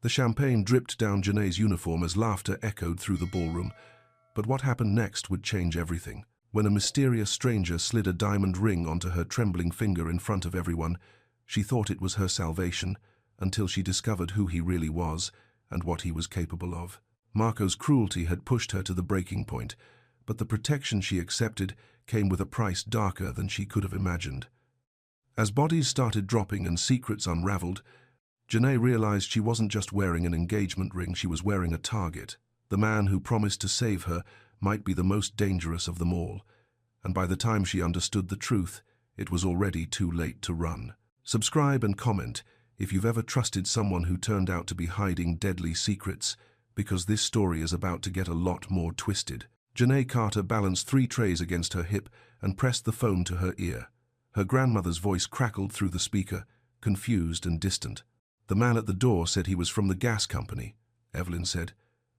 The champagne dripped down Janae's uniform as laughter echoed through the ballroom. But what happened next would change everything. When a mysterious stranger slid a diamond ring onto her trembling finger in front of everyone, she thought it was her salvation, until she discovered who he really was and what he was capable of. Marco's cruelty had pushed her to the breaking point, but the protection she accepted came with a price darker than she could have imagined. As bodies started dropping and secrets unraveled, Janae realized she wasn't just wearing an engagement ring, she was wearing a target. The man who promised to save her might be the most dangerous of them all, and by the time she understood the truth, it was already too late to run. Subscribe and comment if you've ever trusted someone who turned out to be hiding deadly secrets, because this story is about to get a lot more twisted. Janae Carter balanced 3 trays against her hip and pressed the phone to her ear. Her grandmother's voice crackled through the speaker, confused and distant. "The man at the door said he was from the gas company," Evelyn said,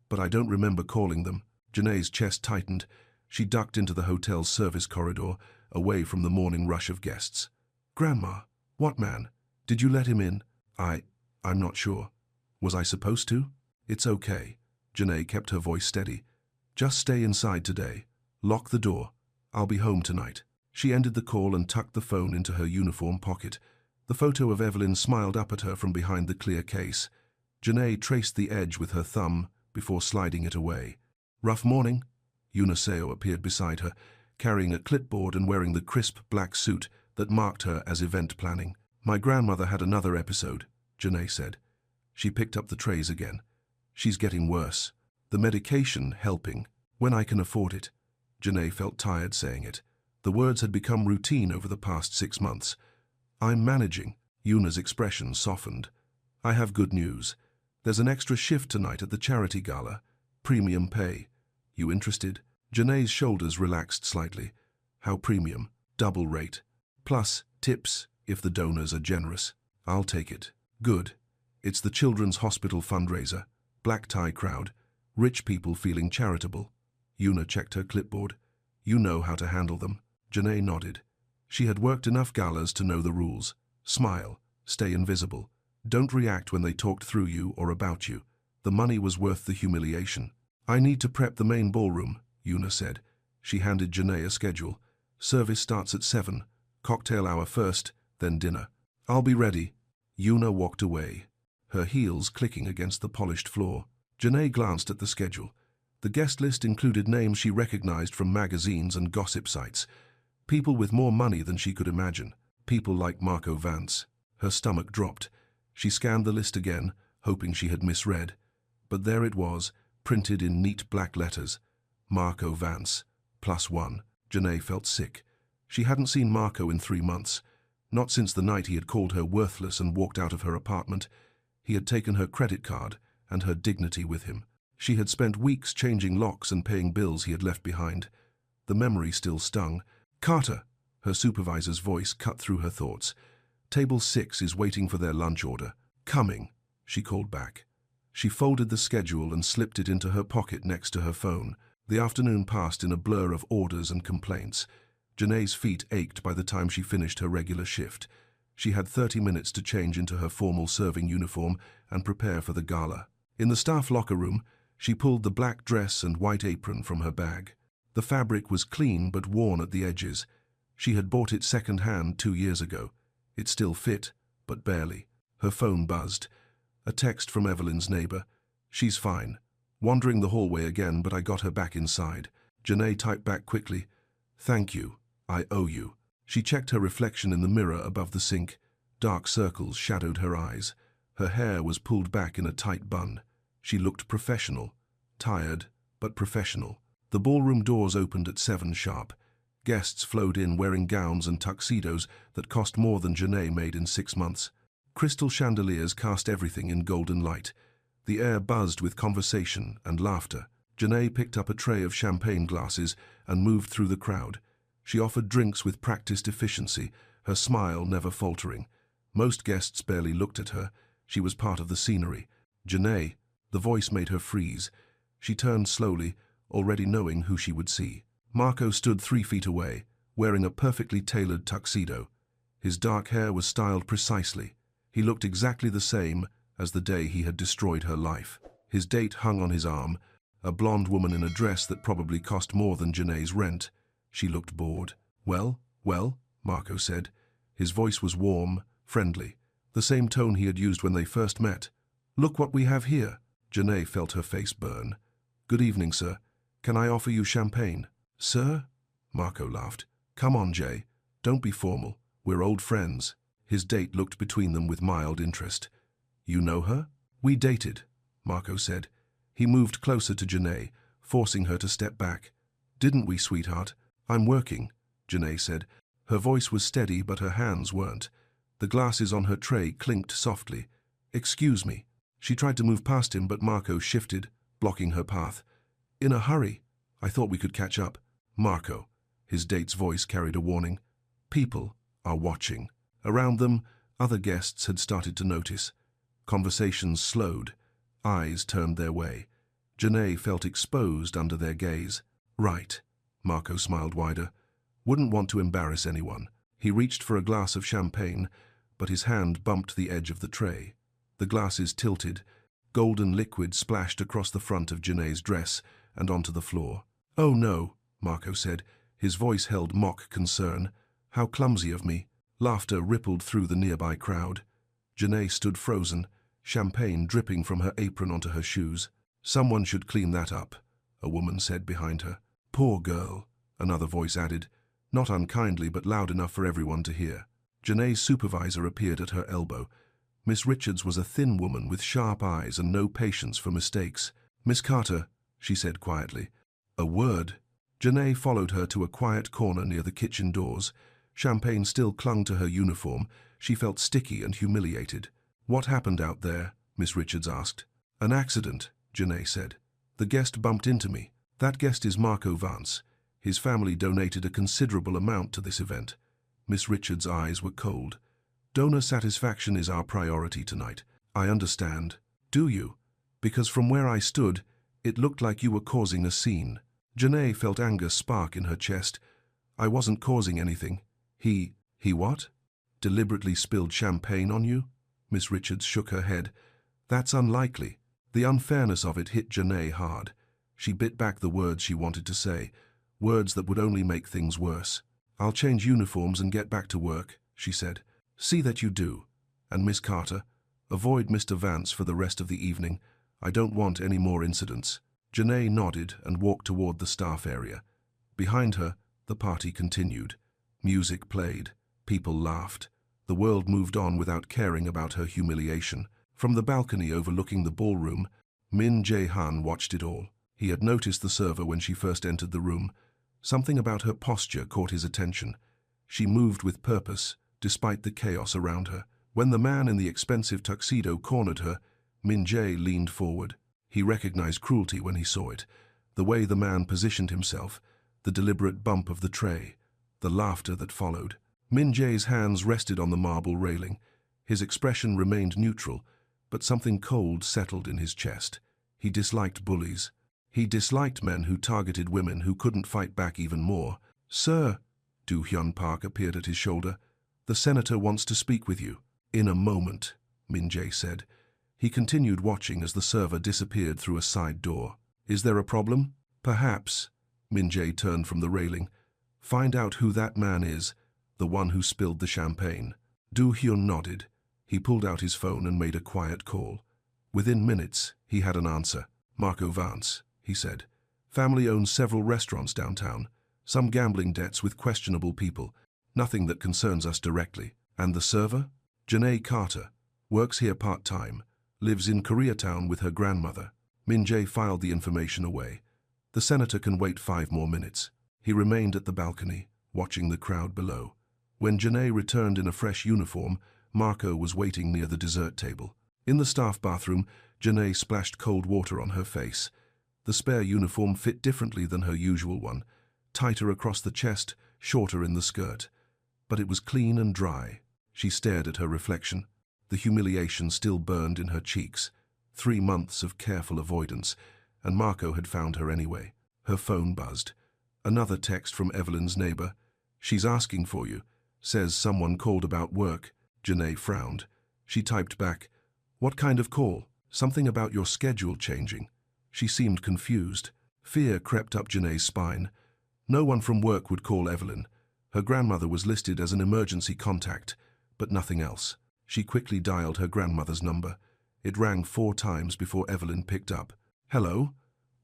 "but I don't remember calling them." Janae's chest tightened. She ducked into the hotel's service corridor, away from the morning rush of guests. "Grandma, what man? Did you let him in?" I'm not sure. Was I supposed to?" "It's okay." Janae kept her voice steady. "Just stay inside today. Lock the door. I'll be home tonight." She ended the call and tucked the phone into her uniform pocket. The photo of Evelyn smiled up at her from behind the clear case. Janae traced the edge with her thumb before sliding it away. "Rough morning?" Eunice appeared beside her, carrying a clipboard and wearing the crisp black suit that marked her as event planning. "My grandmother had another episode," Janae said. She picked up the trays again. "She's getting worse. The medication helping. When I can afford it." Janae felt tired saying it. The words had become routine over the past 6 months. "I'm managing." Yuna's expression softened. "I have good news. There's an extra shift tonight at the charity gala. Premium pay. You interested?" Janae's shoulders relaxed slightly. "How premium?" "Double rate. Plus tips if the donors are generous." "I'll take it." "Good. It's the Children's Hospital fundraiser. Black tie crowd. Rich people feeling charitable." Yuna checked her clipboard. "You know how to handle them." Janae nodded. She had worked enough galas to know the rules. Smile. Stay invisible. Don't react when they talked through you or about you. The money was worth the humiliation. "I need to prep the main ballroom," Yuna said. She handed Janae a schedule. "Service starts at 7. Cocktail hour first, then dinner." "I'll be ready." Yuna walked away, her heels clicking against the polished floor. Janae glanced at the schedule. The guest list included names she recognized from magazines and gossip sites. People with more money than she could imagine. People like Marco Vance. Her stomach dropped. She scanned the list again, hoping she had misread. But there it was, printed in neat black letters. Marco Vance. +1. Janae felt sick. She hadn't seen Marco in 3 months. Not since the night he had called her worthless and walked out of her apartment. He had taken her credit card and her dignity with him. She had spent weeks changing locks and paying bills he had left behind. The memory still stung. "Carter," her supervisor's voice cut through her thoughts. "Table 6 is waiting for their lunch order." "Coming," she called back. She folded the schedule and slipped it into her pocket next to her phone. The afternoon passed in a blur of orders and complaints. Janae's feet ached by the time she finished her regular shift. She had 30 minutes to change into her formal serving uniform and prepare for the gala. In the staff locker room, she pulled the black dress and white apron from her bag. The fabric was clean but worn at the edges. She had bought it second-hand 2 years ago. It still fit, but barely. Her phone buzzed. A text from Evelyn's neighbor. "She's fine. Wandering the hallway again, but I got her back inside." Janae typed back quickly. "Thank you. I owe you." She checked her reflection in the mirror above the sink. Dark circles shadowed her eyes. Her hair was pulled back in a tight bun. She looked professional. Tired, but professional. The ballroom doors opened at 7 sharp. Guests flowed in wearing gowns and tuxedos that cost more than Janae made in 6 months. Crystal chandeliers cast everything in golden light. The air buzzed with conversation and laughter. Janae picked up a tray of champagne glasses and moved through the crowd. She offered drinks with practiced efficiency, her smile never faltering. Most guests barely looked at her. She was part of the scenery. "Janae," the voice made her freeze. She turned slowly, already knowing who she would see. Marco stood 3 feet away, wearing a perfectly tailored tuxedo. His dark hair was styled precisely. He looked exactly the same as the day he had destroyed her life. His date hung on his arm, a blonde woman in a dress that probably cost more than Janae's rent. She looked bored. "Well, well," Marco said. His voice was warm, friendly, the same tone he had used when they first met. "Look what we have here." Janae felt her face burn. "Good evening, sir. Can I offer you champagne?" "Sir?" Marco laughed. "Come on, Jay. Don't be formal. We're old friends." His date looked between them with mild interest. "You know her?" "We dated," Marco said. He moved closer to Janae, forcing her to step back. "Didn't we, sweetheart?" "I'm working," Janae said. Her voice was steady, but her hands weren't. The glasses on her tray clinked softly. "Excuse me." She tried to move past him, but Marco shifted, blocking her path. "In a hurry. I thought we could catch up." "Marco," his date's voice carried a warning. "People are watching." Around them, other guests had started to notice. Conversations slowed. Eyes turned their way. Janae felt exposed under their gaze. "Right." Marco smiled wider. "Wouldn't want to embarrass anyone." He reached for a glass of champagne, but his hand bumped the edge of the tray. The glasses tilted. Golden liquid splashed across the front of Janae's dress and onto the floor. "Oh no," Marco said. His voice held mock concern. "How clumsy of me." Laughter rippled through the nearby crowd. Janae stood frozen, champagne dripping from her apron onto her shoes. "Someone should clean that up," a woman said behind her. "Poor girl," another voice added, not unkindly but loud enough for everyone to hear. Janae's supervisor appeared at her elbow. Miss Richards was a thin woman with sharp eyes and no patience for mistakes. "Miss Carter," she said quietly. "A word." Janae followed her to a quiet corner near the kitchen doors. Champagne still clung to her uniform. She felt sticky and humiliated. "What happened out there?" Miss Richards asked. "An accident," Janae said. "The guest bumped into me. That guest is Marco Vance. His family donated a considerable amount to this event." Miss Richards' eyes were cold. "Donor satisfaction is our priority tonight." "I understand." "Do you? Because from where I stood, it looked like you were causing a scene." Janae felt anger spark in her chest. "I wasn't causing anything. He what? Deliberately spilled champagne on you?" Miss Richards shook her head. "That's unlikely." The unfairness of it hit Janae hard. She bit back the words she wanted to say, words that would only make things worse. "I'll change uniforms and get back to work," she said. "See that you do. And Miss Carter, avoid Mr. Vance for the rest of the evening. I don't want any more incidents." Janae nodded and walked toward the staff area. Behind her, the party continued. Music played. People laughed. The world moved on without caring about her humiliation. From the balcony overlooking the ballroom, Min Jae-han watched it all. He had noticed the server when she first entered the room. Something about her posture caught his attention. She moved with purpose, despite the chaos around her. When the man in the expensive tuxedo cornered her, Min Jae leaned forward. He recognized cruelty when he saw it. The way the man positioned himself, the deliberate bump of the tray, the laughter that followed. Min Jae's hands rested on the marble railing. His expression remained neutral, but something cold settled in his chest. He disliked bullies. He disliked men who targeted women who couldn't fight back even more. "Sir," Do Hyun Park appeared at his shoulder. "The senator wants to speak with you." "In a moment," Min Jae said. He continued watching as the server disappeared through a side door. "Is there a problem?" "Perhaps." Min Jae turned from the railing. "Find out who that man is, the one who spilled the champagne." Do Hyun nodded. He pulled out his phone and made a quiet call. Within minutes, he had an answer. "Marco Vance," he said. "Family owns several restaurants downtown. Some gambling debts with questionable people. Nothing that concerns us directly." "And the server?" "Janae Carter. Works here part-time. Lives in Koreatown with her grandmother." Min Jae filed the information away. "The senator can wait 5 more minutes." He remained at the balcony, watching the crowd below. When Janae returned in a fresh uniform, Marco was waiting near the dessert table. In the staff bathroom, Janae splashed cold water on her face. The spare uniform fit differently than her usual one, tighter across the chest, shorter in the skirt. But it was clean and dry. She stared at her reflection. The humiliation still burned in her cheeks. 3 months of careful avoidance, and Marco had found her anyway. Her phone buzzed. Another text from Evelyn's neighbor. "She's asking for you. Says someone called about work." Janae frowned. She typed back, What kind of call? Something about your schedule changing. She seemed confused. Fear crept up Janae's spine. No one from work would call Evelyn. Her grandmother was listed as an emergency contact, but nothing else. She quickly dialed her grandmother's number. It rang 4 times before Evelyn picked up. Hello?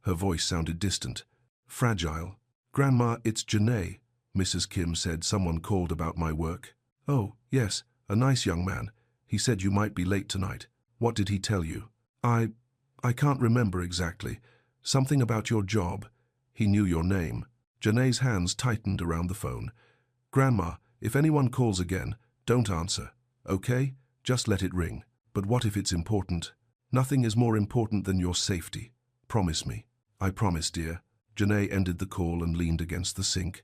Her voice sounded distant. Fragile. Grandma, it's Janae, Mrs. Kim said. Someone called about my work. Oh, yes, a nice young man. He said you might be late tonight. What did he tell you? I can't remember exactly. Something about your job. He knew your name. Janae's hands tightened around the phone. Grandma, if anyone calls again, don't answer, okay? Just let it ring. But what if it's important? Nothing is more important than your safety. Promise me. I promise, dear. Janae ended the call and leaned against the sink.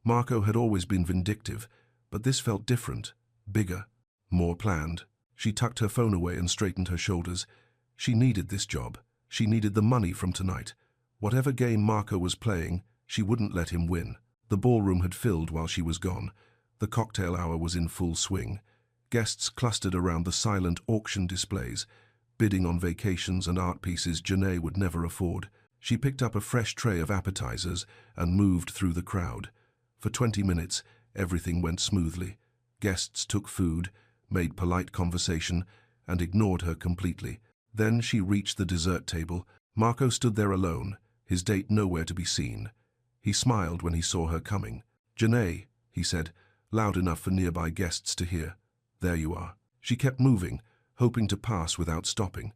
Marco had always been vindictive, but this felt different, bigger, more planned. She tucked her phone away and straightened her shoulders. She needed this job. She needed the money from tonight. Whatever game Marco was playing, she wouldn't let him win. The ballroom had filled while she was gone. The cocktail hour was in full swing. Guests clustered around the silent auction displays, bidding on vacations and art pieces Janae would never afford. She picked up a fresh tray of appetizers and moved through the crowd. For 20 minutes, everything went smoothly. Guests took food, made polite conversation, and ignored her completely. Then she reached the dessert table. Marco stood there alone, his date nowhere to be seen. He smiled when he saw her coming. Janae, he said, loud enough for nearby guests to hear. There you are. She kept moving, hoping to pass without stopping.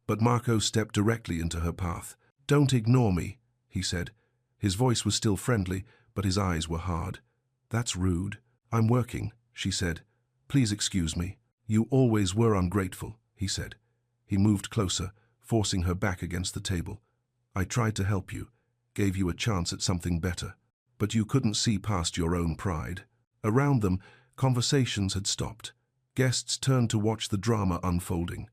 But Marco stepped directly into her path. Don't ignore me, he said. His voice was still friendly, but his eyes were hard. That's rude. I'm working, she said. Please excuse me. You always were ungrateful, he said. He moved closer, forcing her back against the table. I tried to help you, gave you a chance at something better, but you couldn't see past your own pride. Around them, conversations had stopped. Guests turned to watch the drama unfolding.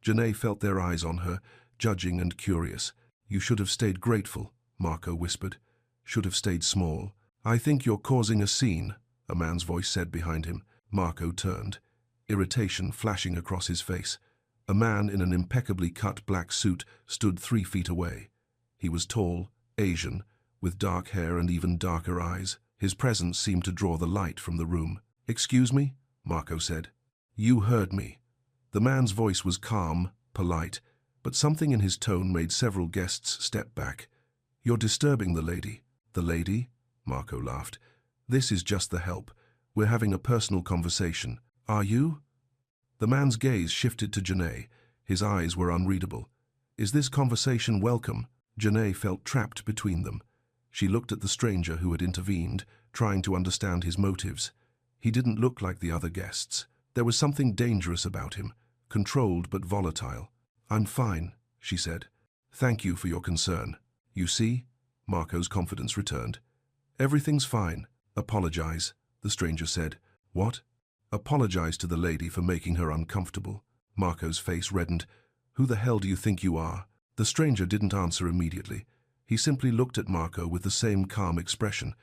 Janae felt their eyes on her, judging and curious. You should have stayed grateful, Marco whispered. Should have stayed small. I think you're causing a scene, a man's voice said behind him. Marco turned, irritation flashing across his face. A man in an impeccably cut black suit stood 3 feet away. He was tall, Asian, with dark hair and even darker eyes. His presence seemed to draw the light from the room. Excuse me, Marco said. You heard me. The man's voice was calm, polite, but something in his tone made several guests step back. You're disturbing the lady. The lady? Marco laughed. This is just the help. We're having a personal conversation. Are you? The man's gaze shifted to Janae. His eyes were unreadable. Is this conversation welcome? Janae felt trapped between them. She looked at the stranger who had intervened, trying to understand his motives. He didn't look like the other guests. There was something dangerous about him, controlled but volatile. I'm fine, she said. Thank you for your concern. You see? Marco's confidence returned. Everything's fine. Apologize, the stranger said. What? Apologize to the lady for making her uncomfortable. Marco's face reddened. Who the hell do you think you are? The stranger didn't answer immediately. He simply looked at Marco with the same calm expression.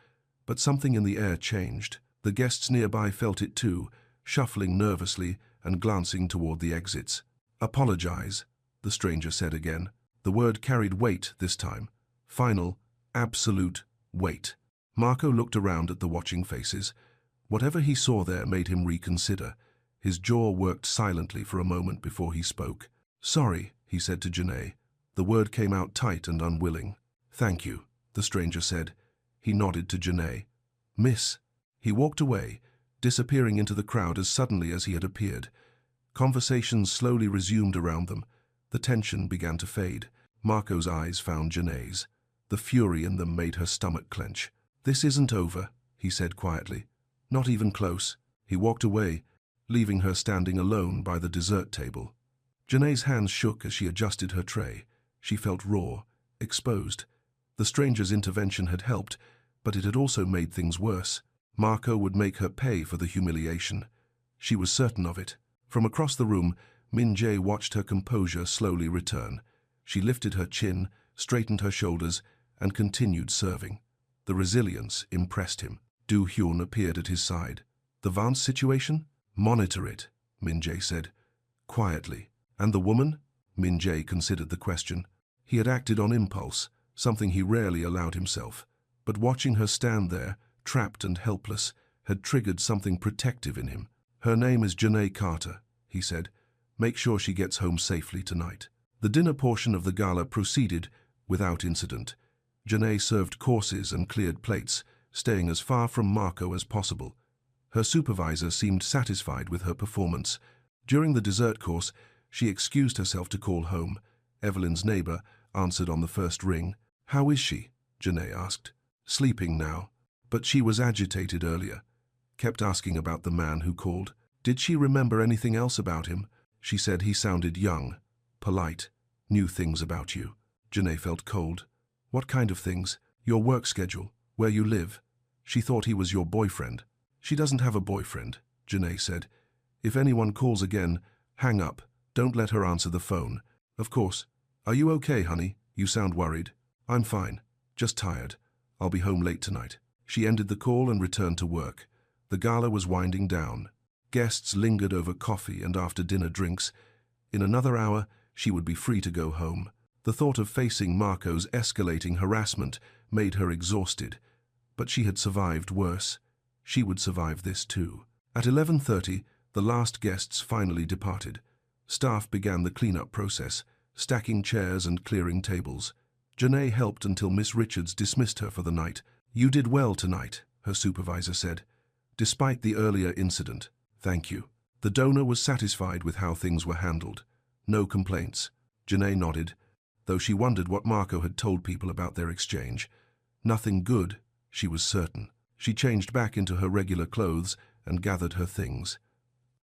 But something in the air changed. The guests nearby felt it too, shuffling nervously and glancing toward the exits. Apologize, the stranger said again. The word carried weight this time. Final, absolute weight. Marco looked around at the watching faces. Whatever he saw there made him reconsider. His jaw worked silently for a moment before he spoke. Sorry, he said to Janae. The word came out tight and unwilling. Thank you, the stranger said. He nodded to Janae. Miss. He walked away, disappearing into the crowd as suddenly as he had appeared. Conversations slowly resumed around them. The tension began to fade. Marco's eyes found Janae's. The fury in them made her stomach clench. This isn't over, he said quietly. Not even close. He walked away, leaving her standing alone by the dessert table. Janae's hands shook as she adjusted her tray. She felt raw, exposed. The stranger's intervention had helped, but it had also made things worse. Marco would make her pay for the humiliation. She was certain of it. From across the room, Min Jae watched her composure slowly return. She lifted her chin, straightened her shoulders, and continued serving. The resilience impressed him. Do Hyun appeared at his side. The Vance situation? Monitor it, Min Jae said. Quietly. And the woman? Min Jae considered the question. He had acted on impulse, something he rarely allowed himself. But watching her stand there, trapped and helpless, had triggered something protective in him. Her name is Janae Carter, he said. Make sure she gets home safely tonight. The dinner portion of the gala proceeded without incident. Janae served courses and cleared plates, staying as far from Marco as possible. Her supervisor seemed satisfied with her performance. During the dessert course, she excused herself to call home. Evelyn's neighbor answered on the first ring. How is she? Janae asked. Sleeping now, but she was agitated earlier. Kept asking about the man who called. Did she remember anything else about him? She said he sounded young, polite, knew things about you. Janae felt cold. What kind of things? Your work schedule, where you live. She thought he was your boyfriend. She doesn't have a boyfriend, Janae said. If anyone calls again, hang up. Don't let her answer the phone. Of course. Are you okay, honey? You sound worried. I'm fine. Just tired. I'll be home late tonight. She ended the call and returned to work. The gala was winding down. Guests lingered over coffee and after-dinner drinks. In another hour, she would be free to go home. The thought of facing Marco's escalating harassment made her exhausted. But she had survived worse. She would survive this too. At 11:30, the last guests finally departed. Staff began the cleanup process, stacking chairs and clearing tables. Janae helped until Miss Richards dismissed her for the night. You did well tonight, her supervisor said. Despite the earlier incident. Thank you. The donor was satisfied with how things were handled. No complaints. Janae nodded, though she wondered what Marco had told people about their exchange. Nothing good, she was certain. She changed back into her regular clothes and gathered her things.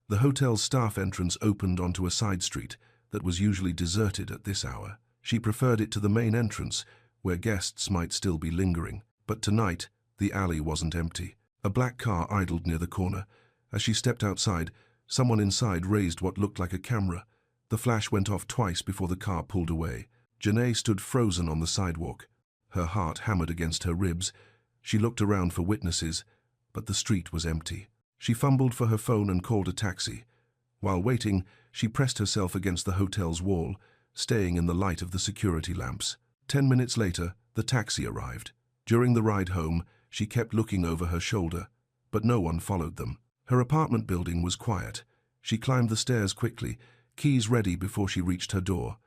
The hotel's staff entrance opened onto a side street that was usually deserted at this hour. She preferred it to the main entrance, where guests might still be lingering. But tonight, the alley wasn't empty. A black car idled near the corner. As she stepped outside, someone inside raised what looked like a camera. The flash went off twice before the car pulled away. Janae stood frozen on the sidewalk. Her heart hammered against her ribs. She looked around for witnesses, but the street was empty. She fumbled for her phone and called a taxi. While waiting, she pressed herself against the hotel's wall, staying in the light of the security lamps. 10 minutes later, the taxi arrived. During the ride home, she kept looking over her shoulder, but no one followed them. Her apartment building was quiet. She climbed the stairs quickly, keys ready before she reached her door.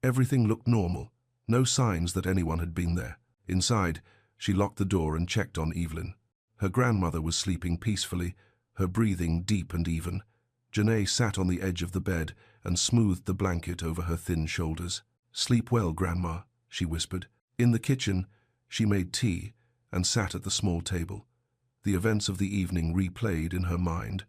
Everything looked normal, no signs that anyone had been there. Inside, she locked the door and checked on Evelyn. Her grandmother was sleeping peacefully, her breathing deep and even. Janae sat on the edge of the bed and smoothed the blanket over her thin shoulders. Sleep well, Grandma, she whispered. In the kitchen, she made tea and sat at the small table. The events of the evening replayed in her mind.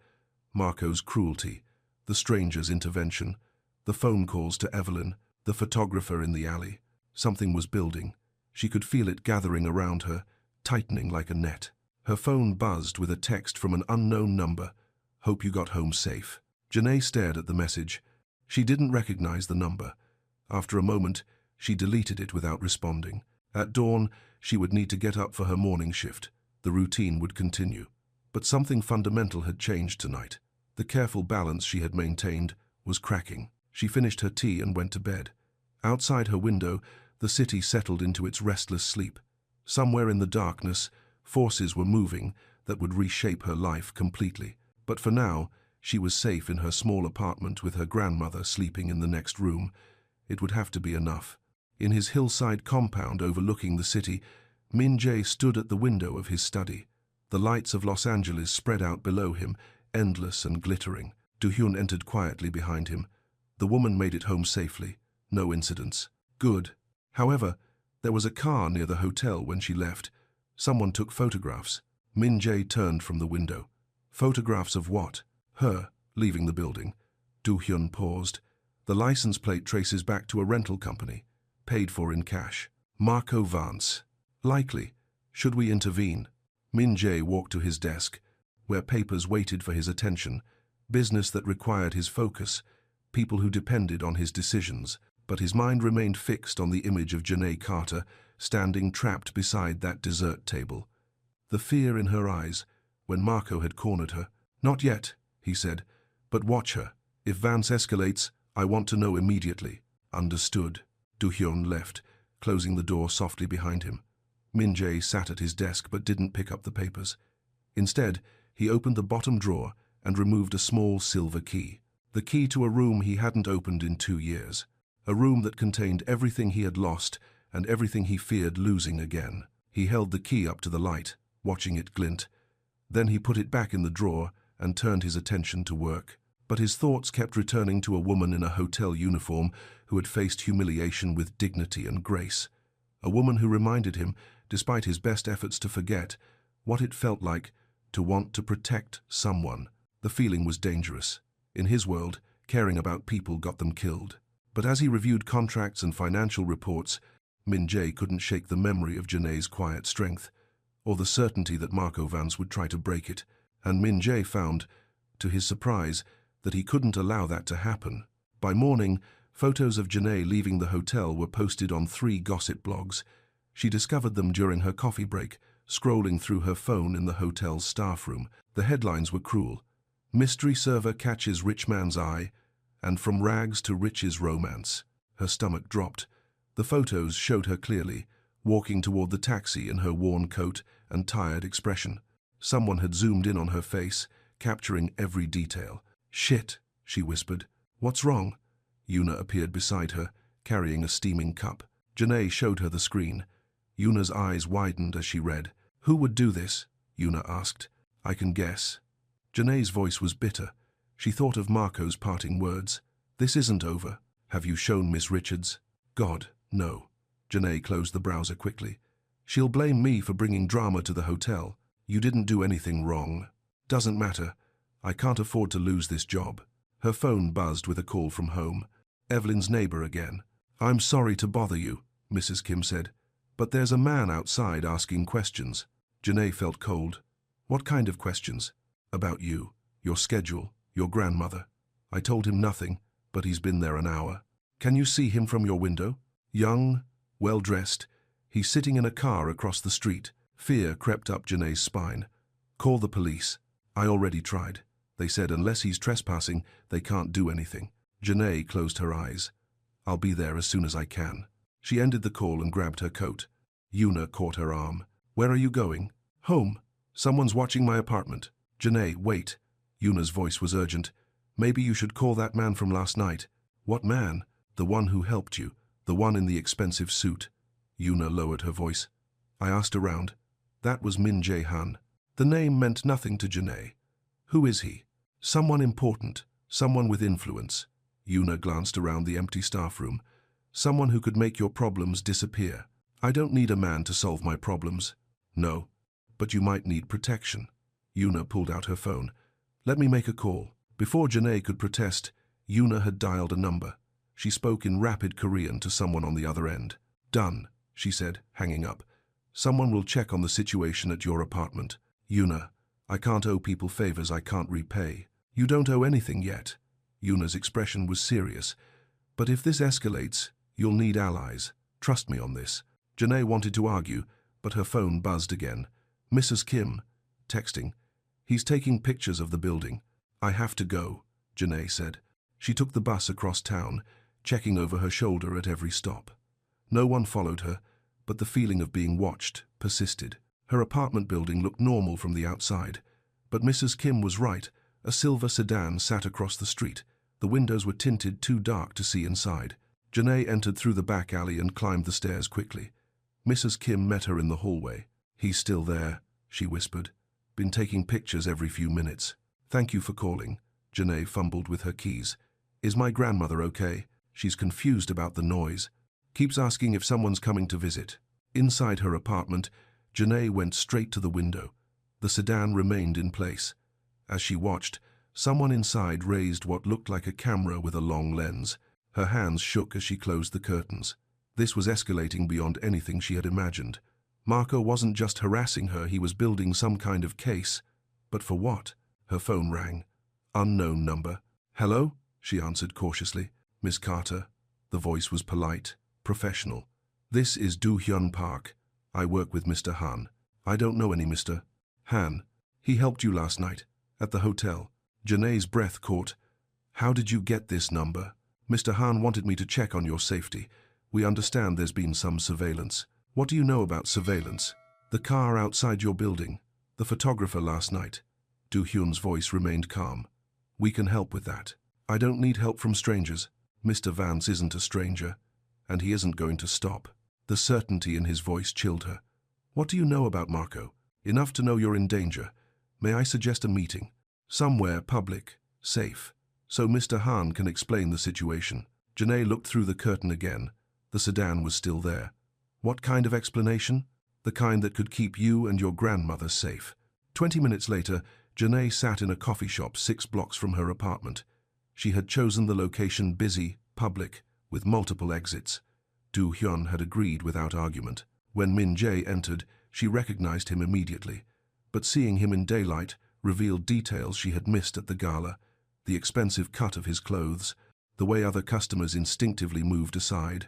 Marco's cruelty, the stranger's intervention, the phone calls to Evelyn, the photographer in the alley. Something was building. She could feel it gathering around her, tightening like a net. Her phone buzzed with a text from an unknown number. Hope you got home safe. Janae stared at the message. She didn't recognize the number. After a moment, she deleted it without responding. At dawn, she would need to get up for her morning shift. The routine would continue. But something fundamental had changed tonight. The careful balance she had maintained was cracking. She finished her tea and went to bed. Outside her window, the city settled into its restless sleep. Somewhere in the darkness, forces were moving that would reshape her life completely. But for now, she was safe in her small apartment with her grandmother sleeping in the next room. It would have to be enough. In his hillside compound overlooking the city, Min Jae stood at the window of his study. The lights of Los Angeles spread out below him, endless and glittering. Do-hyun entered quietly behind him. The woman made it home safely. No incidents. Good. However, there was a car near the hotel when she left. Someone took photographs. Min Jae turned from the window. Photographs of what? Her, leaving the building. Do-hyun paused. The license plate traces back to a rental company, paid for in cash. Marco Vance. Likely. Should we intervene? Min Jae walked to his desk, where papers waited for his attention, business that required his focus, people who depended on his decisions. But his mind remained fixed on the image of Janae Carter, standing trapped beside that dessert table. The fear in her eyes, when Marco had cornered her. Not yet, he said, but watch her. If Vance escalates, I want to know immediately. Understood. Do-hyun left, closing the door softly behind him. Min-jae sat at his desk but didn't pick up the papers. Instead, he opened the bottom drawer and removed a small silver key. The key to a room he hadn't opened in 2 years. A room that contained everything he had lost and everything he feared losing again. He held the key up to the light, watching it glint. Then he put it back in the drawer and turned his attention to work. But his thoughts kept returning to a woman in a hotel uniform who had faced humiliation with dignity and grace. A woman who reminded him, despite his best efforts to forget, what it felt like to want to protect someone. The feeling was dangerous. In his world, caring about people got them killed. But as he reviewed contracts and financial reports, Min-jae couldn't shake the memory of Janae's quiet strength, or the certainty that Marco Vance would try to break it. And Min-jae found, to his surprise, that he couldn't allow that to happen. By morning, photos of Janae leaving the hotel were posted on 3 gossip blogs. She discovered them during her coffee break, scrolling through her phone in the hotel's staff room. The headlines were cruel. Mystery server catches rich man's eye, and from rags to riches romance. Her stomach dropped. The photos showed her clearly, walking toward the taxi in her worn coat and tired expression. Someone had zoomed in on her face, capturing every detail. "Shit," she whispered. "What's wrong?" Yuna appeared beside her, carrying a steaming cup. Janae showed her the screen. Yuna's eyes widened as she read. "Who would do this?" Yuna asked. "I can guess." Janae's voice was bitter. She thought of Marco's parting words. "This isn't over. Have you shown Miss Richards?" "God, no." Janae closed the browser quickly. "She'll blame me for bringing drama to the hotel. You didn't do anything wrong." "Doesn't matter. I can't afford to lose this job." Her phone buzzed with a call from home. Evelyn's neighbor again. "I'm sorry to bother you," Mrs. Kim said, "but there's a man outside asking questions." Janae felt cold. "What kind of questions?" "About you, your schedule, your grandmother." "I told him nothing, but he's been there an hour." "Can you see him from your window?" "Young, well-dressed. He's sitting in a car across the street." Fear crept up Janae's spine. "Call the police." "I already tried. They said unless he's trespassing, they can't do anything." Janae closed her eyes. "I'll be there as soon as I can." She ended the call and grabbed her coat. Yuna caught her arm. "Where are you going?" "Home. Someone's watching my apartment." "Janae, wait." Yuna's voice was urgent. "Maybe you should call that man from last night." "What man?" "The one who helped you. The one in the expensive suit." Yuna lowered her voice. "I asked around. That was Min-jae Han." The name meant nothing to Janae. "Who is he?" "Someone important. Someone with influence." Yuna glanced around the empty staff room. "Someone who could make your problems disappear." "I don't need a man to solve my problems." "No, but you might need protection." Yuna pulled out her phone. "Let me make a call." Before Janae could protest, Yuna had dialed a number. She spoke in rapid Korean to someone on the other end. "Done," she said, hanging up. "Someone will check on the situation at your apartment." "Yuna, I can't owe people favors I can't repay." "You don't owe anything yet." Yuna's expression was serious. "But if this escalates, you'll need allies. Trust me on this." Janae wanted to argue, but her phone buzzed again. "Mrs. Kim," texting. "He's taking pictures of the building." "I have to go," Janae said. She took the bus across town, checking over her shoulder at every stop. No one followed her, but the feeling of being watched persisted. Her apartment building looked normal from the outside, but Mrs. Kim was right. A silver sedan sat across the street. The windows were tinted too dark to see inside. Janae entered through the back alley and climbed the stairs quickly. Mrs. Kim met her in the hallway. "He's still there," she whispered. "Been taking pictures every few minutes." "Thank you for calling." Janae fumbled with her keys. "Is my grandmother okay? She's confused about the noise. Keeps asking if someone's coming to visit." Inside her apartment, Janae went straight to the window. The sedan remained in place. As she watched, someone inside raised what looked like a camera with a long lens. Her hands shook as she closed the curtains. This was escalating beyond anything she had imagined. Marco wasn't just harassing her, he was building some kind of case. But for what? Her phone rang. Unknown number. "Hello?" she answered cautiously. "Miss Carter." The voice was polite, professional. "This is Do-hyun Park. I work with Mr. Han." "I don't know any Mr. Han. He helped you last night, at the hotel." Janae's breath caught. "How did you get this number?" Mr. Hahn wanted me to check on your safety. We understand there's been some surveillance. What do you know about surveillance? The car outside your building. The photographer last night. Do Hyun's voice remained calm. We can help with that. I don't need help from strangers. Mr. Vance isn't a stranger, and he isn't going to stop. The certainty in his voice chilled her. What do you know about Marco? Enough to know you're in danger. May I suggest a meeting? Somewhere public, safe, so Mr. Hahn can explain the situation. Janae looked through the curtain again. The sedan was still there. What kind of explanation? The kind that could keep you and your grandmother safe. 20 minutes later, Janae sat in a coffee shop 6 blocks from her apartment. She had chosen the location busy, public, with multiple exits. Do Hyun had agreed without argument. When Min Jae entered, she recognized him immediately. But seeing him in daylight revealed details she had missed at the gala. The expensive cut of his clothes, the way other customers instinctively moved aside,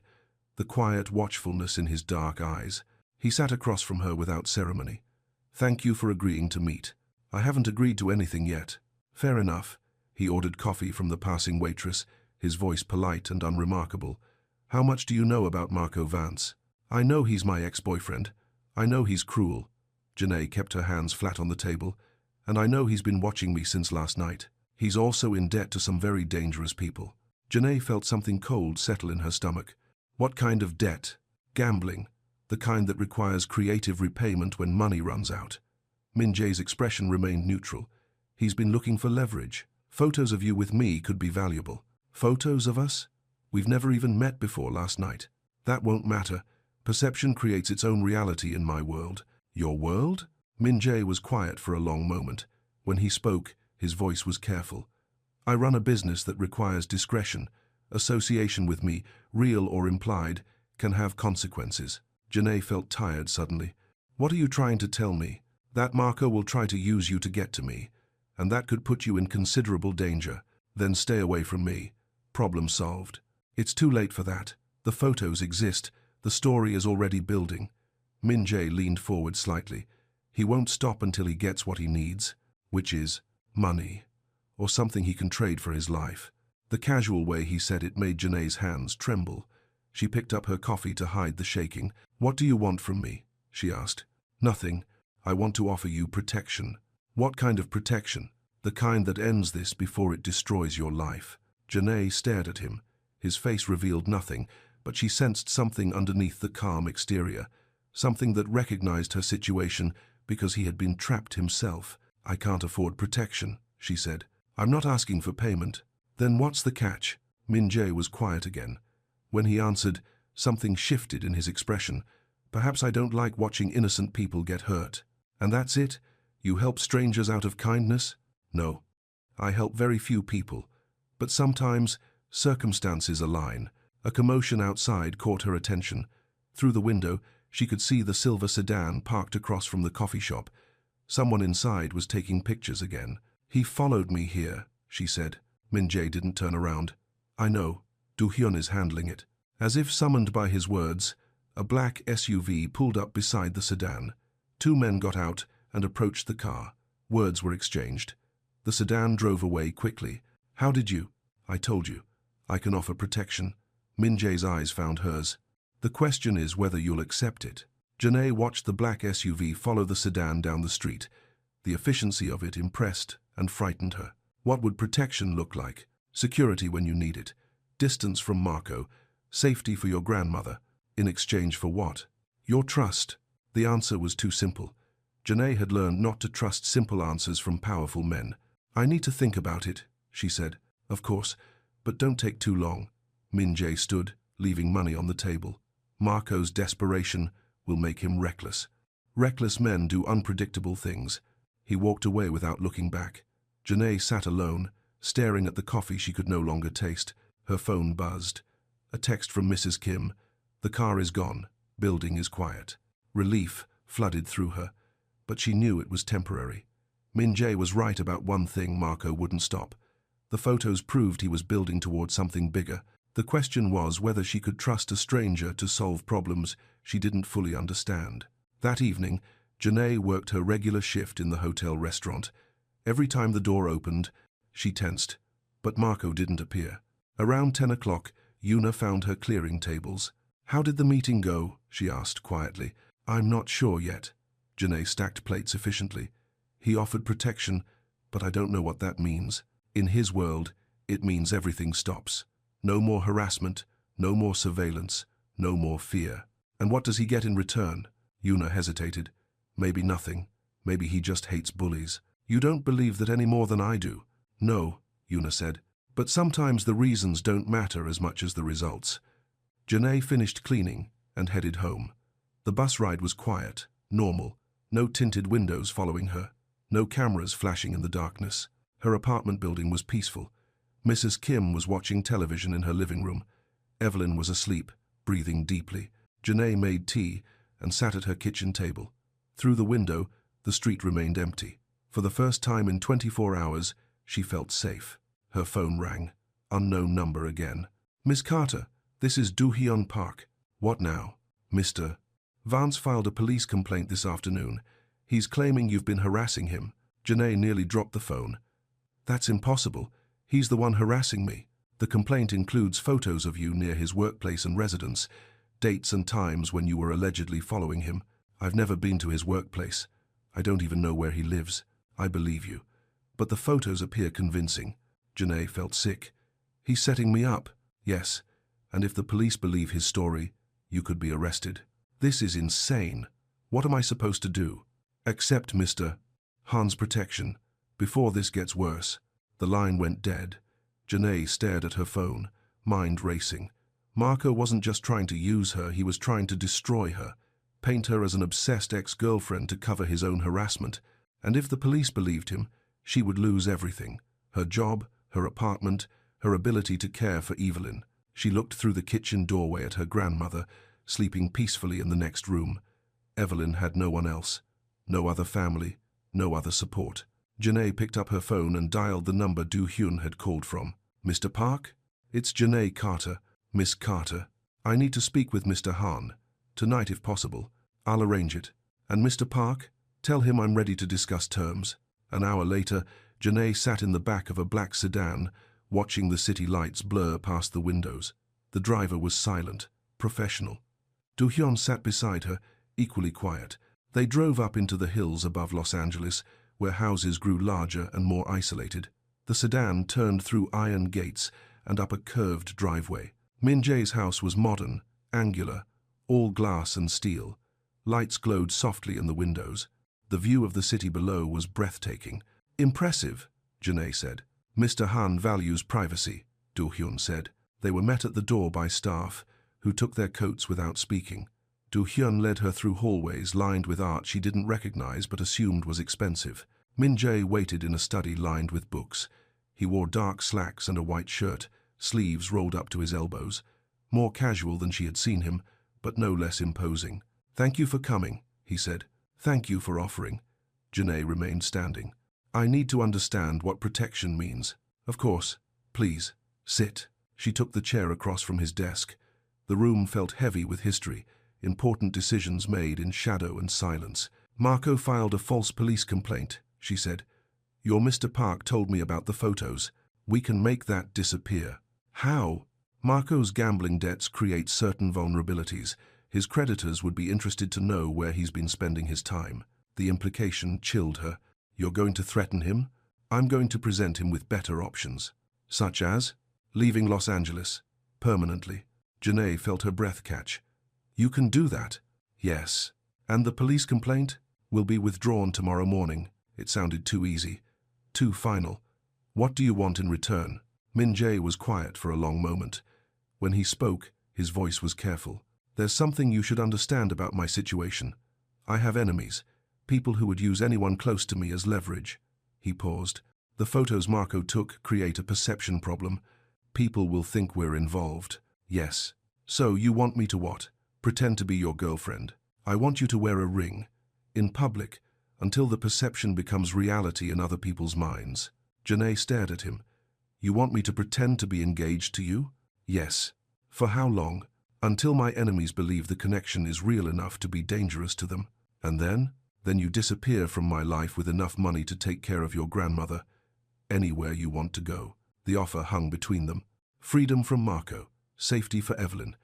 the quiet watchfulness in his dark eyes. He sat across from her without ceremony. Thank you for agreeing to meet. I haven't agreed to anything yet. Fair enough. He ordered coffee from the passing waitress, his voice polite and unremarkable. How much do you know about Marco Vance? I know he's my ex-boyfriend. I know he's cruel. Janae kept her hands flat on the table. And I know he's been watching me since last night. He's also in debt to some very dangerous people. Janae felt something cold settle in her stomach. What kind of debt? Gambling. The kind that requires creative repayment when money runs out. Min Jae's expression remained neutral. He's been looking for leverage. Photos of you with me could be valuable. Photos of us? We've never even met before last night. That won't matter. Perception creates its own reality in my world. Your world? Min Jae was quiet for a long moment. When he spoke, his voice was careful. I run a business that requires discretion. Association with me, real or implied, can have consequences. Janae felt tired suddenly. What are you trying to tell me? That Marco will try to use you to get to me, and that could put you in considerable danger. Then stay away from me. Problem solved. It's too late for that. The photos exist. The story is already building. Min Jae leaned forward slightly. He won't stop until he gets what he needs, which is money, or something he can trade for his life. The casual way he said it made Janae's hands tremble. She picked up her coffee to hide the shaking. What do you want from me? She asked. Nothing. I want to offer you protection. What kind of protection? The kind that ends this before it destroys your life. Janae stared at him. His face revealed nothing, but she sensed something underneath the calm exterior, something that recognized her situation because he had been trapped himself. I can't afford protection, she said. I'm not asking for payment. Then what's the catch? Min Jae was quiet again. When he answered, something shifted in his expression. Perhaps I don't like watching innocent people get hurt. And that's it? You help strangers out of kindness? No. I help very few people. But sometimes circumstances align. A commotion outside caught her attention. Through the window, she could see the silver sedan parked across from the coffee shop. Someone inside was taking pictures again. He followed me here, she said. Min Jae didn't turn around. I know. Do Hyun is handling it. As if summoned by his words, a black SUV pulled up beside the sedan. 2 men got out and approached the car. Words were exchanged. The sedan drove away quickly. How did you? I told you. I can offer protection. Min Jae's eyes found hers. The question is whether you'll accept it. Janae watched the black SUV follow the sedan down the street. The efficiency of it impressed and frightened her. What would protection look like? Security when you need it. Distance from Marco. Safety for your grandmother. In exchange for what? Your trust. The answer was too simple. Janae had learned not to trust simple answers from powerful men. I need to think about it, she said. Of course, but don't take too long. Min Jae stood, leaving money on the table. Marco's desperation will make him reckless. Reckless men do unpredictable things. He walked away without looking back. Janae sat alone, staring at the coffee she could no longer taste. Her phone buzzed. A text from Mrs. Kim. The car is gone. Building is quiet. Relief flooded through her, but she knew it was temporary. Min Jae was right about one thing: Marco wouldn't stop. The photos proved he was building toward something bigger. The question was whether she could trust a stranger to solve problems she didn't fully understand. That evening, Janae worked her regular shift in the hotel restaurant. Every time the door opened, she tensed, but Marco didn't appear. Around 10 o'clock, Yuna found her clearing tables. "How did the meeting go?" she asked quietly. "I'm not sure yet." Janae stacked plates efficiently. "He offered protection, but I don't know what that means. In his world, it means everything stops. No more harassment, no more surveillance, no more fear." "And what does he get in return?" Yuna hesitated. "Maybe nothing. Maybe he just hates bullies." "You don't believe that any more than I do." "No," Yuna said. "But sometimes the reasons don't matter as much as the results." Janae finished cleaning and headed home. The bus ride was quiet, normal, no tinted windows following her, no cameras flashing in the darkness. Her apartment building was peaceful. Mrs. Kim was watching television in her living room. Evelyn was asleep, breathing deeply. Janae made tea and sat at her kitchen table. Through the window, the street remained empty. For the first time in 24 hours, she felt safe. Her phone rang. Unknown number again. "Miss Carter, this is Do-hyun Park." "What now?" "Mr. Vance filed a police complaint this afternoon. He's claiming you've been harassing him." Janae nearly dropped the phone. "That's impossible. He's the one harassing me. The complaint includes photos of you near his workplace and residence, dates and times when you were allegedly following him. I've never been to his workplace. I don't even know where he lives. I believe you. But the photos appear convincing." Janae felt sick. "He's setting me up." "Yes, and if the police believe his story, you could be arrested." "This is insane. What am I supposed to do?" "Accept Mr. Han's protection. Before this gets worse." The line went dead. Janae stared at her phone, mind racing. Marco wasn't just trying to use her, he was trying to destroy her, paint her as an obsessed ex-girlfriend to cover his own harassment. And if the police believed him, she would lose everything. Her job, her apartment, her ability to care for Evelyn. She looked through the kitchen doorway at her grandmother, sleeping peacefully in the next room. Evelyn had no one else. No other family, no other support. Janae picked up her phone and dialed the number Do-hyun had called from. "Mr. Park? It's Janae Carter. Miss Carter. I need to speak with Mr. Han. Tonight if possible. I'll arrange it. And Mr. Park, tell him I'm ready to discuss terms." An hour later, Janae sat in the back of a black sedan, watching the city lights blur past the windows. The driver was silent, professional. Do-hyun sat beside her, equally quiet. They drove up into the hills above Los Angeles, where houses grew larger and more isolated. The sedan turned through iron gates and up a curved driveway. Min Jae's house was modern, angular, all glass and steel. Lights glowed softly in the windows. The view of the city below was breathtaking. "Impressive," Janae said. "Mr. Han values privacy," Do-hyun said. They were met at the door by staff, who took their coats without speaking. Do-hyun led her through hallways lined with art she didn't recognize but assumed was expensive. Min Jae waited in a study lined with books. He wore dark slacks and a white shirt, sleeves rolled up to his elbows. More casual than she had seen him, but no less imposing. "Thank you for coming," he said. "Thank you for offering." Janae remained standing. "I need to understand what protection means." "Of course. Please, sit." She took the chair across from his desk. The room felt heavy with history, important decisions made in shadow and silence. "Marco filed a false police complaint," she said. "Your Mr. Park told me about the photos. We can make that disappear." "How?" "Marco's gambling debts create certain vulnerabilities. His creditors would be interested to know where he's been spending his time." The implication chilled her. "You're going to threaten him?" "I'm going to present him with better options." "Such as?" "Leaving Los Angeles. Permanently." Janae felt her breath catch. "You can do that?" "Yes." "And the police complaint?" "Will be withdrawn tomorrow morning." It sounded too easy, too final. "What do you want in return?" Min Jae was quiet for a long moment. When he spoke, his voice was careful. "There's something you should understand about my situation. I have enemies, people who would use anyone close to me as leverage." He paused. "The photos Marco took create a perception problem. People will think we're involved." "Yes." "So you want me to what? Pretend to be your girlfriend?" "I want you to wear a ring, in public, until the perception becomes reality in other people's minds." Janae stared at him. "You want me to pretend to be engaged to you?" "Yes." "For how long?" "Until my enemies believe the connection is real enough to be dangerous to them." "And then?" "Then you disappear from my life with enough money to take care of your grandmother. Anywhere you want to go." The offer hung between them. Freedom from Marco, safety for Evelyn,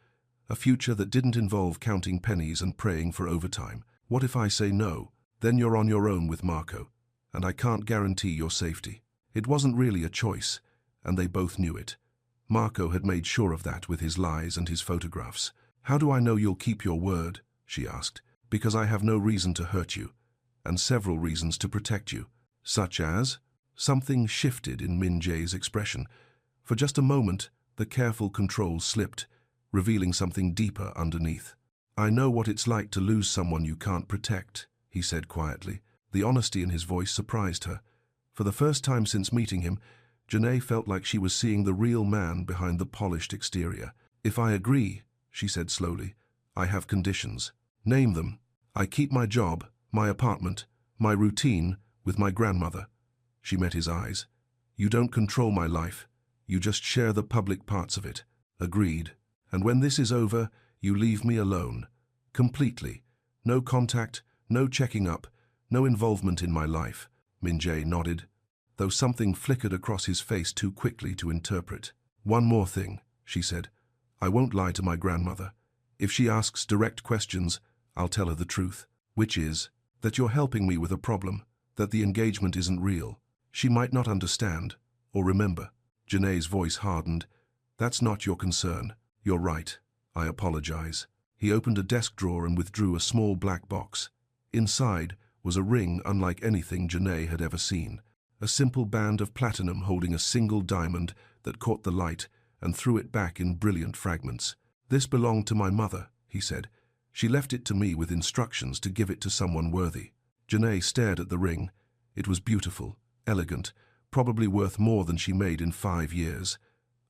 a future that didn't involve counting pennies and praying for overtime. What if I say no? Then you're on your own with Marco, and I can't guarantee your safety. It wasn't really a choice, and they both knew it. Marco had made sure of that with his lies and his photographs. How do I know you'll keep your word? She asked. Because I have no reason to hurt you, and several reasons to protect you. Such as? Something shifted in Min Jae's expression. For just a moment, the careful control slipped, revealing something deeper underneath. I know what it's like to lose someone you can't protect, he said quietly. The honesty in his voice surprised her. For the first time since meeting him, Janae felt like she was seeing the real man behind the polished exterior. If I agree, she said slowly, I have conditions. Name them. I keep my job, my apartment, my routine with my grandmother. She met his eyes. You don't control my life. You just share the public parts of it. Agreed. And when this is over, you leave me alone. Completely. No contact, no checking up, no involvement in my life. Min Jae nodded, though something flickered across his face too quickly to interpret. One more thing, she said. I won't lie to my grandmother. If she asks direct questions, I'll tell her the truth, which is that you're helping me with a problem, that the engagement isn't real. She might not understand or remember. Janae's voice hardened. That's not your concern. You're right. I apologize. He opened a desk drawer and withdrew a small black box. Inside was a ring unlike anything Janae had ever seen. A simple band of platinum holding a single diamond that caught the light and threw it back in brilliant fragments. This belonged to my mother, he said. She left it to me with instructions to give it to someone worthy. Janae stared at the ring. It was beautiful, elegant, probably worth more than she made in 5 years.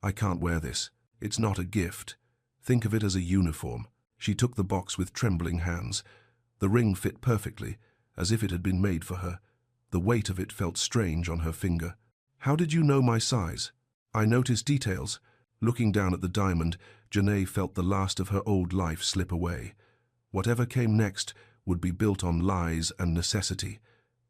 I can't wear this. It's not a gift. Think of it as a uniform. She took the box with trembling hands. The ring fit perfectly, as if it had been made for her. The weight of it felt strange on her finger. How did you know my size? I noticed details. Looking down at the diamond, Janae felt the last of her old life slip away. Whatever came next would be built on lies and necessity,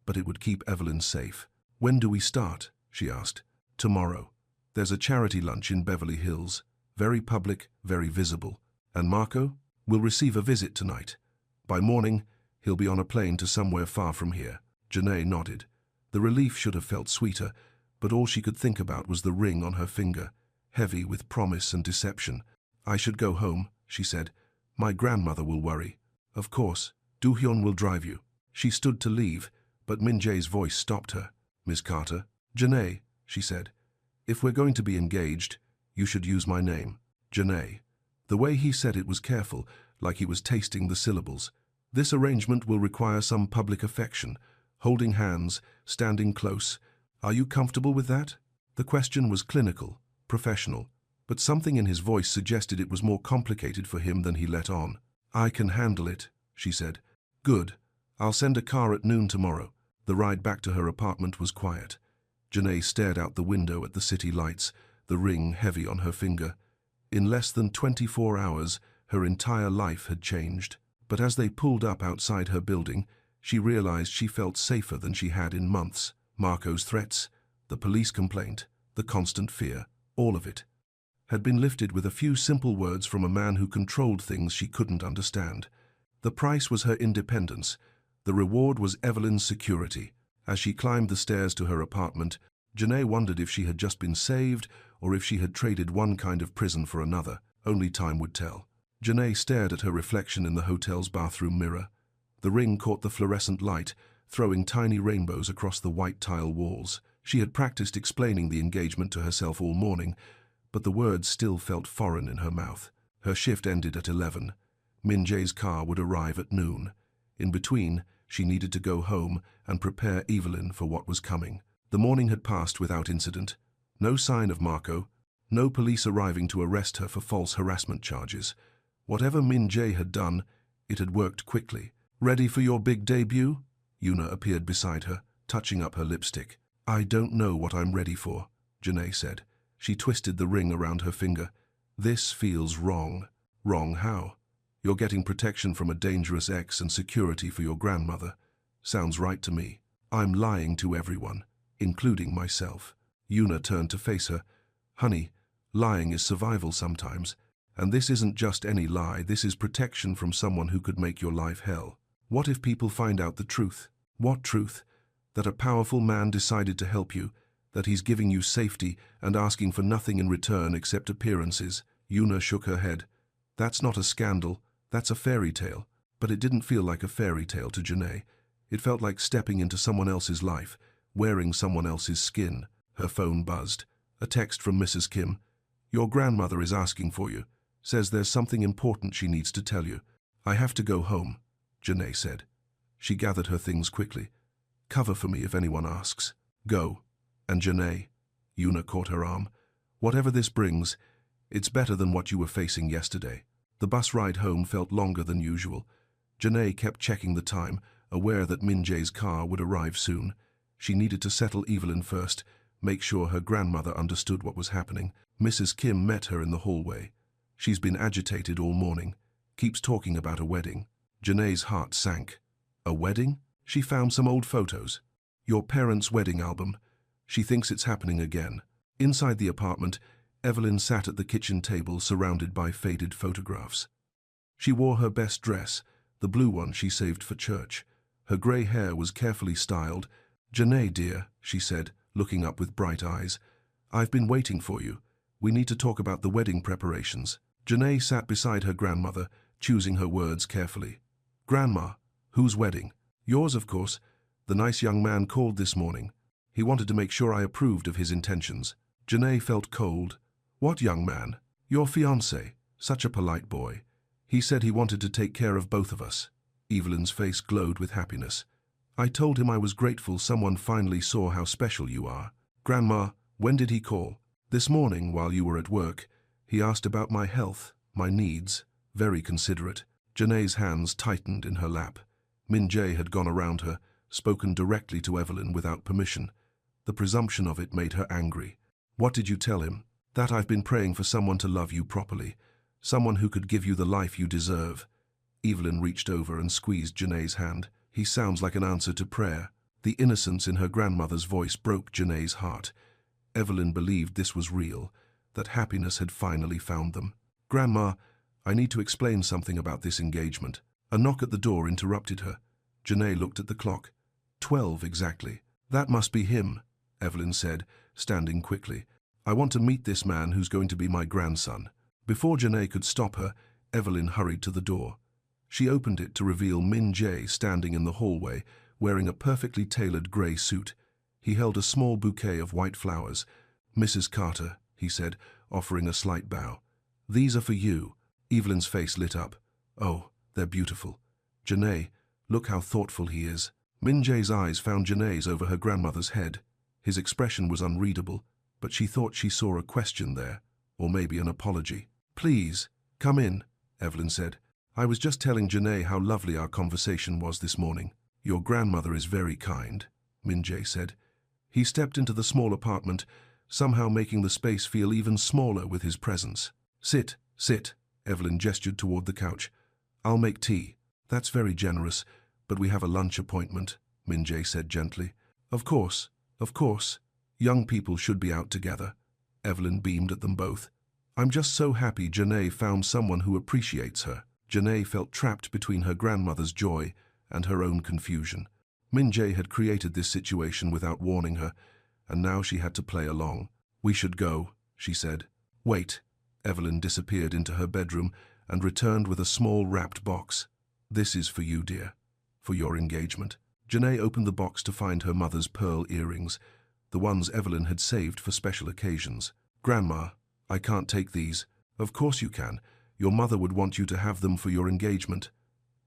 but it would keep Evelyn safe. When do we start? She asked. Tomorrow. There's a charity lunch in Beverly Hills. Very public, very visible. And Marco will receive a visit tonight. By morning, he'll be on a plane to somewhere far from here. Janae nodded. The relief should have felt sweeter, but all she could think about was the ring on her finger, heavy with promise and deception. I should go home, she said. My grandmother will worry. Of course, Do-hyun will drive you. She stood to leave, but Min Jae's voice stopped her. Miss Carter. Janae, she said. If we're going to be engaged, you should use my name. Janae. The way he said it was careful, like he was tasting the syllables. This arrangement will require some public affection, holding hands, standing close. Are you comfortable with that? The question was clinical, professional, but something in his voice suggested it was more complicated for him than he let on. I can handle it, she said. Good. I'll send a car at noon tomorrow. The ride back to her apartment was quiet. Janae stared out the window at the city lights, the ring heavy on her finger. In less than 24 hours, her entire life had changed. But as they pulled up outside her building, she realized she felt safer than she had in months. Marco's threats, the police complaint, the constant fear, all of it, had been lifted with a few simple words from a man who controlled things she couldn't understand. The price was her independence. The reward was Evelyn's security. As she climbed the stairs to her apartment, Janae wondered if she had just been saved or if she had traded one kind of prison for another. Only time would tell. Janae stared at her reflection in the hotel's bathroom mirror. The ring caught the fluorescent light, throwing tiny rainbows across the white tile walls. She had practiced explaining the engagement to herself all morning, but the words still felt foreign in her mouth. Her shift ended at 11. Min Jae's car would arrive at noon. In between, she needed to go home and prepare Evelyn for what was coming. The morning had passed without incident. No sign of Marco, no police arriving to arrest her for false harassment charges. Whatever Min Jae had done, it had worked quickly. Ready for your big debut? Yuna appeared beside her, touching up her lipstick. I don't know what I'm ready for, Janae said. She twisted the ring around her finger. This feels wrong. Wrong how? You're getting protection from a dangerous ex and security for your grandmother. Sounds right to me. I'm lying to everyone, including myself. Yuna turned to face her. Honey, Lying is survival sometimes, and this isn't just any lie, this is protection from someone who could make your life hell. What if people find out the truth? What truth? That a powerful man decided to help you, that he's giving you safety and asking for nothing in return except appearances. Yuna shook her head. That's not a scandal, that's a fairy tale. But it didn't feel like a fairy tale to Janae. It felt like stepping into someone else's life, wearing someone else's skin. Her phone buzzed. A text from Mrs. Kim. Your grandmother is asking for you. Says there's something important she needs to tell you. I have to go home, Janae said. She gathered her things quickly. Cover for me if anyone asks. Go. And Janae, Yuna caught her arm. Whatever this brings, it's better than what you were facing yesterday. The bus ride home felt longer than usual. Janae kept checking the time, aware that Min Jae's car would arrive soon. She needed to settle Evelyn first, make sure her grandmother understood what was happening. Mrs. Kim met her in the hallway. She's been agitated all morning, keeps talking about a wedding. Janae's heart sank. A wedding? She found some old photos. Your parents' wedding album. She thinks it's happening again. Inside the apartment, Evelyn sat at the kitchen table surrounded by faded photographs. She wore her best dress, the blue one she saved for church. Her grey hair was carefully styled. Janae, dear, she said, looking up with bright eyes. I've been waiting for you. We need to talk about the wedding preparations. Janae sat beside her grandmother, choosing her words carefully. Grandma, whose wedding? Yours, of course. The nice young man called this morning. He wanted to make sure I approved of his intentions. Janae felt cold. What young man? Your fiancé. Such a polite boy. He said he wanted to take care of both of us. Evelyn's face glowed with happiness. I told him I was grateful someone finally saw how special you are. Grandma, when did he call? This morning, while you were at work. He asked about my health, my needs. Very considerate. Janae's hands tightened in her lap. Min Jae had gone around her, spoken directly to Evelyn without permission. The presumption of it made her angry. What did you tell him? That I've been praying for someone to love you properly. Someone who could give you the life you deserve. Evelyn reached over and squeezed Janae's hand. He sounds like an answer to prayer. The innocence in her grandmother's voice broke Janae's heart. Evelyn believed this was real, that happiness had finally found them. Grandma, I need to explain something about this engagement. A knock at the door interrupted her. Janae looked at the clock. 12 exactly. That must be him, Evelyn said, standing quickly. I want to meet this man who's going to be my grandson. Before Janae could stop her, Evelyn hurried to the door. She opened it to reveal Min Jae standing in the hallway, wearing a perfectly tailored grey suit. He held a small bouquet of white flowers. Mrs. Carter, he said, offering a slight bow. These are for you. Evelyn's face lit up. Oh, they're beautiful. Janae, look how thoughtful he is. Min Jae's eyes found Janae's over her grandmother's head. His expression was unreadable, but she thought she saw a question there, or maybe an apology. Please, come in, Evelyn said. I was just telling Janae how lovely our conversation was this morning. Your grandmother is very kind, Min Jae said. He stepped into the small apartment, somehow making the space feel even smaller with his presence. Sit, sit, Evelyn gestured toward the couch. I'll make tea. That's very generous, but we have a lunch appointment, Min Jae said gently. Of course, of course. Young people should be out together. Evelyn beamed at them both. I'm just so happy Janae found someone who appreciates her. Janae felt trapped between her grandmother's joy and her own confusion. Min Jae had created this situation without warning her, and now she had to play along. We should go, she said. Wait. Evelyn disappeared into her bedroom and returned with a small wrapped box. This is for you, dear, for your engagement. Janae opened the box to find her mother's pearl earrings, the ones Evelyn had saved for special occasions. Grandma, I can't take these. Of course you can. Your mother would want you to have them for your engagement.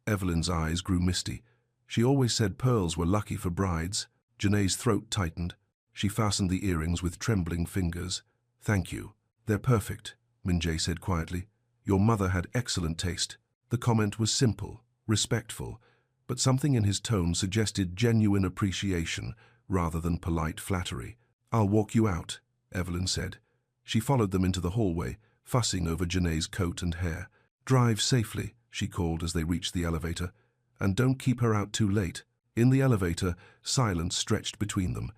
Evelyn's eyes grew misty. She always said pearls were lucky for brides. Janae's throat tightened. She fastened the earrings with trembling fingers. Thank you. They're perfect, Min Jae said quietly. Your mother had excellent taste. The comment was simple, respectful, but something in his tone suggested genuine appreciation rather than polite flattery. I'll walk you out, Evelyn said. She followed them into the hallway, fussing over Janae's coat and hair. Drive safely, she called as they reached the elevator. And don't keep her out too late. In the elevator, silence stretched between them.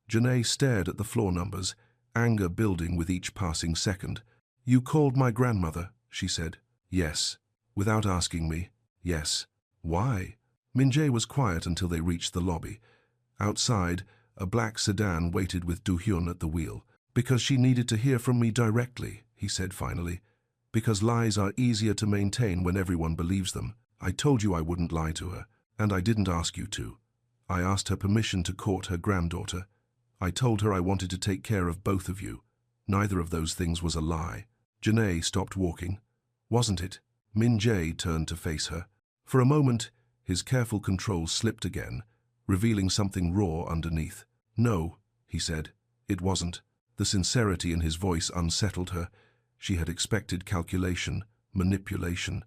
Janae stared at the floor numbers. anger building with each passing second. "You called my grandmother," she said. "Yes." "Without asking me?" "Yes." "Why?" Min-jae was quiet until they reached the lobby. Outside, a black sedan waited with Do-hyun at the wheel. "Because she needed to hear from me directly," he said finally. "Because lies are easier to maintain when everyone believes them. I told you I wouldn't lie to her, and I didn't ask you to. I asked her permission to court her granddaughter. I told her I wanted to take care of both of you. Neither of those things was a lie." Janae stopped walking. "Wasn't it?" Min-jae turned to face her. For a moment, his careful control slipped again, revealing something raw underneath. "No," he said. "It wasn't." The sincerity in his voice unsettled her. She had expected calculation, manipulation.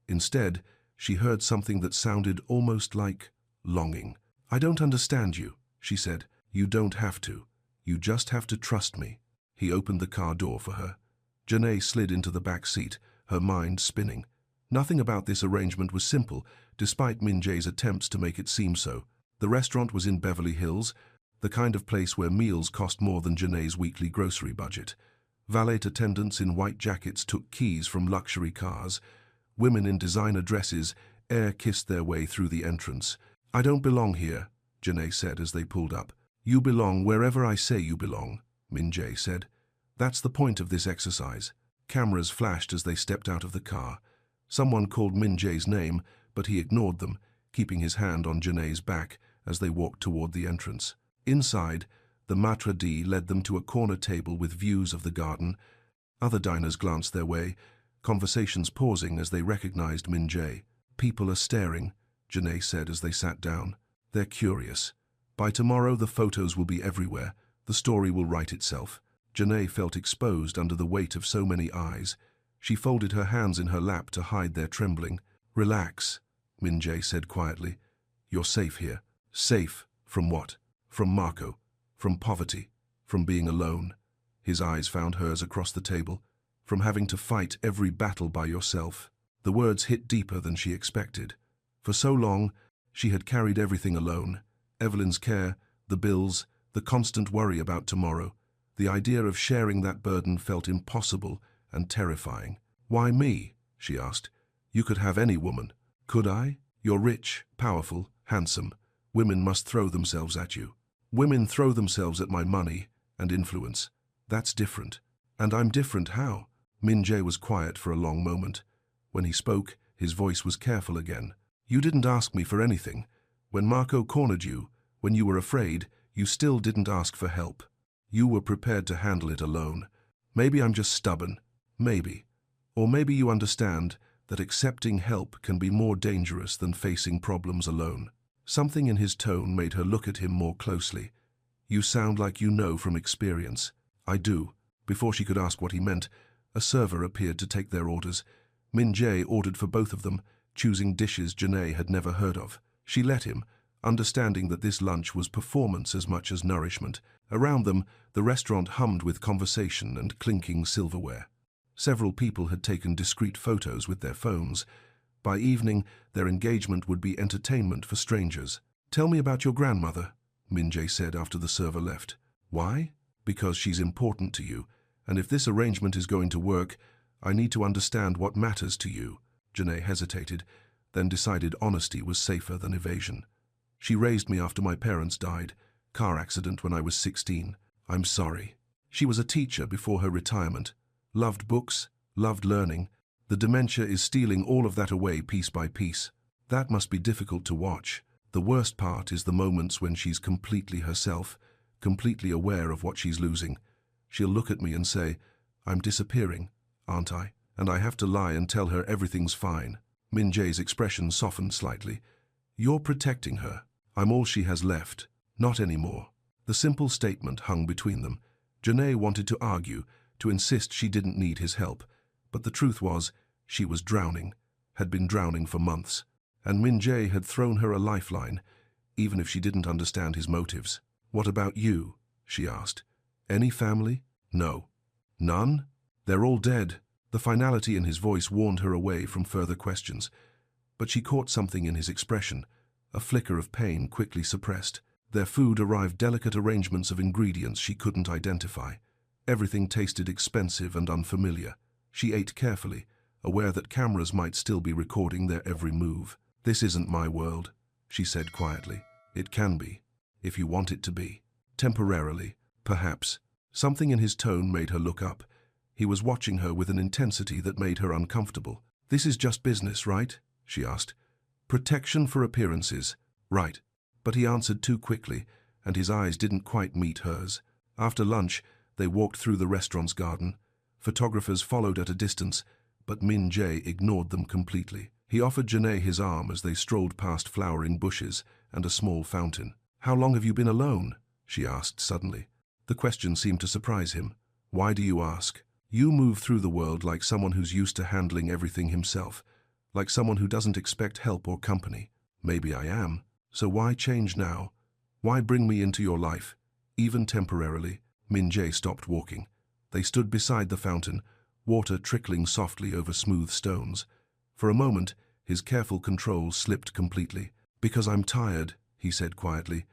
Instead, she heard something that sounded almost like longing. "I don't understand you," she said. "You don't have to. You just have to trust me." He opened the car door for her. Janae slid into the back seat, her mind spinning. Nothing about this arrangement was simple, despite Min-jae's attempts to make it seem so. The restaurant was in Beverly Hills, the kind of place where meals cost more than Janae's weekly grocery budget. Valet attendants in white jackets took keys from luxury cars. Women in designer dresses air-kissed their way through the entrance. "I don't belong here," Janae said as they pulled up. "You belong wherever I say you belong," Min-jae said. "That's the point of this exercise." Cameras flashed as they stepped out of the car. Someone called Min-jae's name, but he ignored them, keeping his hand on Janae's back as they walked toward the entrance. Inside, the maitre d' led them to a corner table with views of the garden. Other diners glanced their way, conversations pausing as they recognized Min-jae. "People are staring," Janae said as they sat down. "They're curious. By tomorrow, the photos will be everywhere. The story will write itself." Janae felt exposed under the weight of so many eyes. She folded her hands in her lap to hide their trembling. "Relax," Min-jae said quietly. "You're safe here." "Safe from what?" "From Marco. From poverty. From being alone." His eyes found hers across the table. "From having to fight every battle by yourself." The words hit deeper than she expected. For so long, she had carried everything alone. Evelyn's care, the bills, the constant worry about tomorrow. The idea of sharing that burden felt impossible and terrifying. "Why me?" she asked. "You could have any woman." "Could I? You're rich, powerful, handsome. Women must throw themselves at you." "Women throw themselves at my money and influence. That's different." "And I'm different how?" Min-jae was quiet for a long moment. When he spoke, his voice was careful again. "You didn't ask me for anything. When Marco cornered you, when you were afraid, you still didn't ask for help. You were prepared to handle it alone. Maybe I'm just stubborn. Maybe. Or maybe you understand that accepting help can be more dangerous than facing problems alone." Something in his tone made her look at him more closely. "You sound like you know from experience." "I do." Before she could ask what he meant, a server appeared to take their orders. Min-jae ordered for both of them, choosing dishes Janae had never heard of. She let him, understanding that this lunch was performance as much as nourishment. Around them, the restaurant hummed with conversation and clinking silverware. Several people had taken discreet photos with their phones. By evening, their engagement would be entertainment for strangers. "Tell me about your grandmother," Min-jae said after the server left. "Why?" "Because she's important to you, and if this arrangement is going to work, I need to understand what matters to you." Janae hesitated, then decided honesty was safer than evasion. "She raised me after my parents died. Car accident when I was 16. I'm sorry." She was a teacher before her retirement. Loved books, loved learning. The dementia is stealing all of that away piece by piece. That must be difficult to watch. The worst part is the moments when she's completely herself, completely aware of what she's losing. She'll look at me and say, "I'm disappearing, aren't I?" And I have to lie and tell her everything's fine. Min-jae's expression softened slightly. "You're protecting her. I'm all she has left. Not anymore." The simple statement hung between them. Janae wanted to argue, to insist she didn't need his help. But the truth was, she was drowning, had been drowning for months. And Min-jae had thrown her a lifeline, even if she didn't understand his motives. "What about you?" she asked. "Any family?" "No." "None?" "They're all dead." The finality in his voice warned her away from further questions. But she caught something in his expression, a flicker of pain quickly suppressed. Their food arrived delicate arrangements of ingredients she couldn't identify. Everything tasted expensive and unfamiliar. She ate carefully, aware that cameras might still be recording their every move. "This isn't my world," she said quietly. "It can be, if you want it to be. Temporarily, perhaps." Something in his tone made her look up. He was watching her with an intensity that made her uncomfortable. "This is just business, right?" she asked. "Protection for appearances, right?" But he answered too quickly, and his eyes didn't quite meet hers. After lunch, they walked through the restaurant's garden. Photographers followed at a distance, but Min Jae ignored them completely. He offered Janae his arm as they strolled past flowering bushes and a small fountain. "How long have you been alone?" she asked suddenly. The question seemed to surprise him. "Why do you ask? You move through the world like someone who's used to handling everything himself, like someone who doesn't expect help or company. Maybe I am. So why change now? Why bring me into your life, even temporarily?" Min Jae stopped walking. They stood beside the fountain, water trickling softly over smooth stones. For a moment, his careful control slipped completely. "Because I'm tired," he said quietly.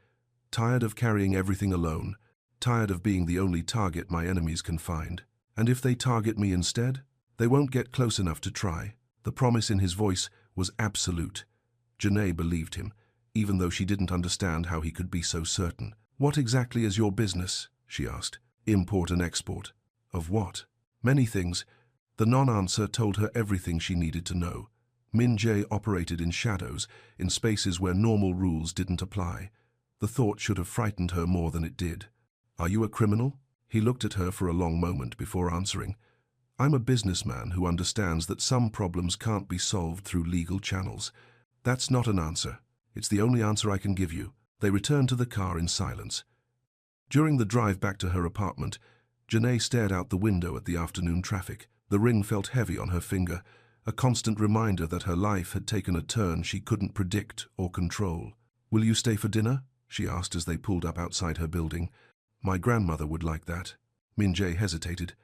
"Tired of carrying everything alone. Tired of being the only target my enemies can find. And if they target me instead, they won't get close enough to try." The promise in his voice was absolute. Janae believed him, even though she didn't understand how he could be so certain. "What exactly is your business?" she asked. "Import and export. Of what?" "Many things." The non-answer told her everything she needed to know. Min Jae operated in shadows, in spaces where normal rules didn't apply. The thought should have frightened her more than it did. "Are you a criminal?" He looked at her for a long moment before answering. "I'm a businessman who understands that some problems can't be solved through legal channels." "That's not an answer. It's the only answer I can give you." They returned to the car in silence. During the drive back to her apartment, Janae stared out the window at the afternoon traffic. The ring felt heavy on her finger, a constant reminder that her life had taken a turn she couldn't predict or control. "Will you stay for dinner?" she asked as they pulled up outside her building. "My grandmother would like that." Min Jae hesitated.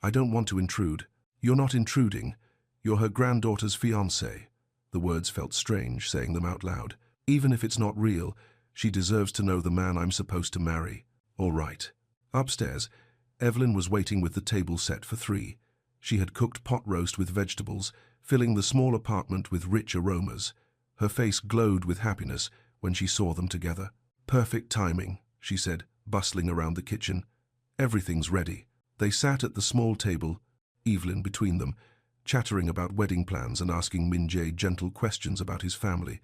"I don't want to intrude." "You're not intruding. You're her granddaughter's fiancé." The words felt strange, saying them out loud. "Even if it's not real, she deserves to know the man I'm supposed to marry." "All right." Upstairs, Evelyn was waiting with the table set for 3. She had cooked pot roast with vegetables, filling the small apartment with rich aromas. Her face glowed with happiness when she saw them together. "Perfect timing," she said, bustling around the kitchen. "Everything's ready." They sat at the small table, Evelyn between them, chattering about wedding plans and asking Min Jae gentle questions about his family.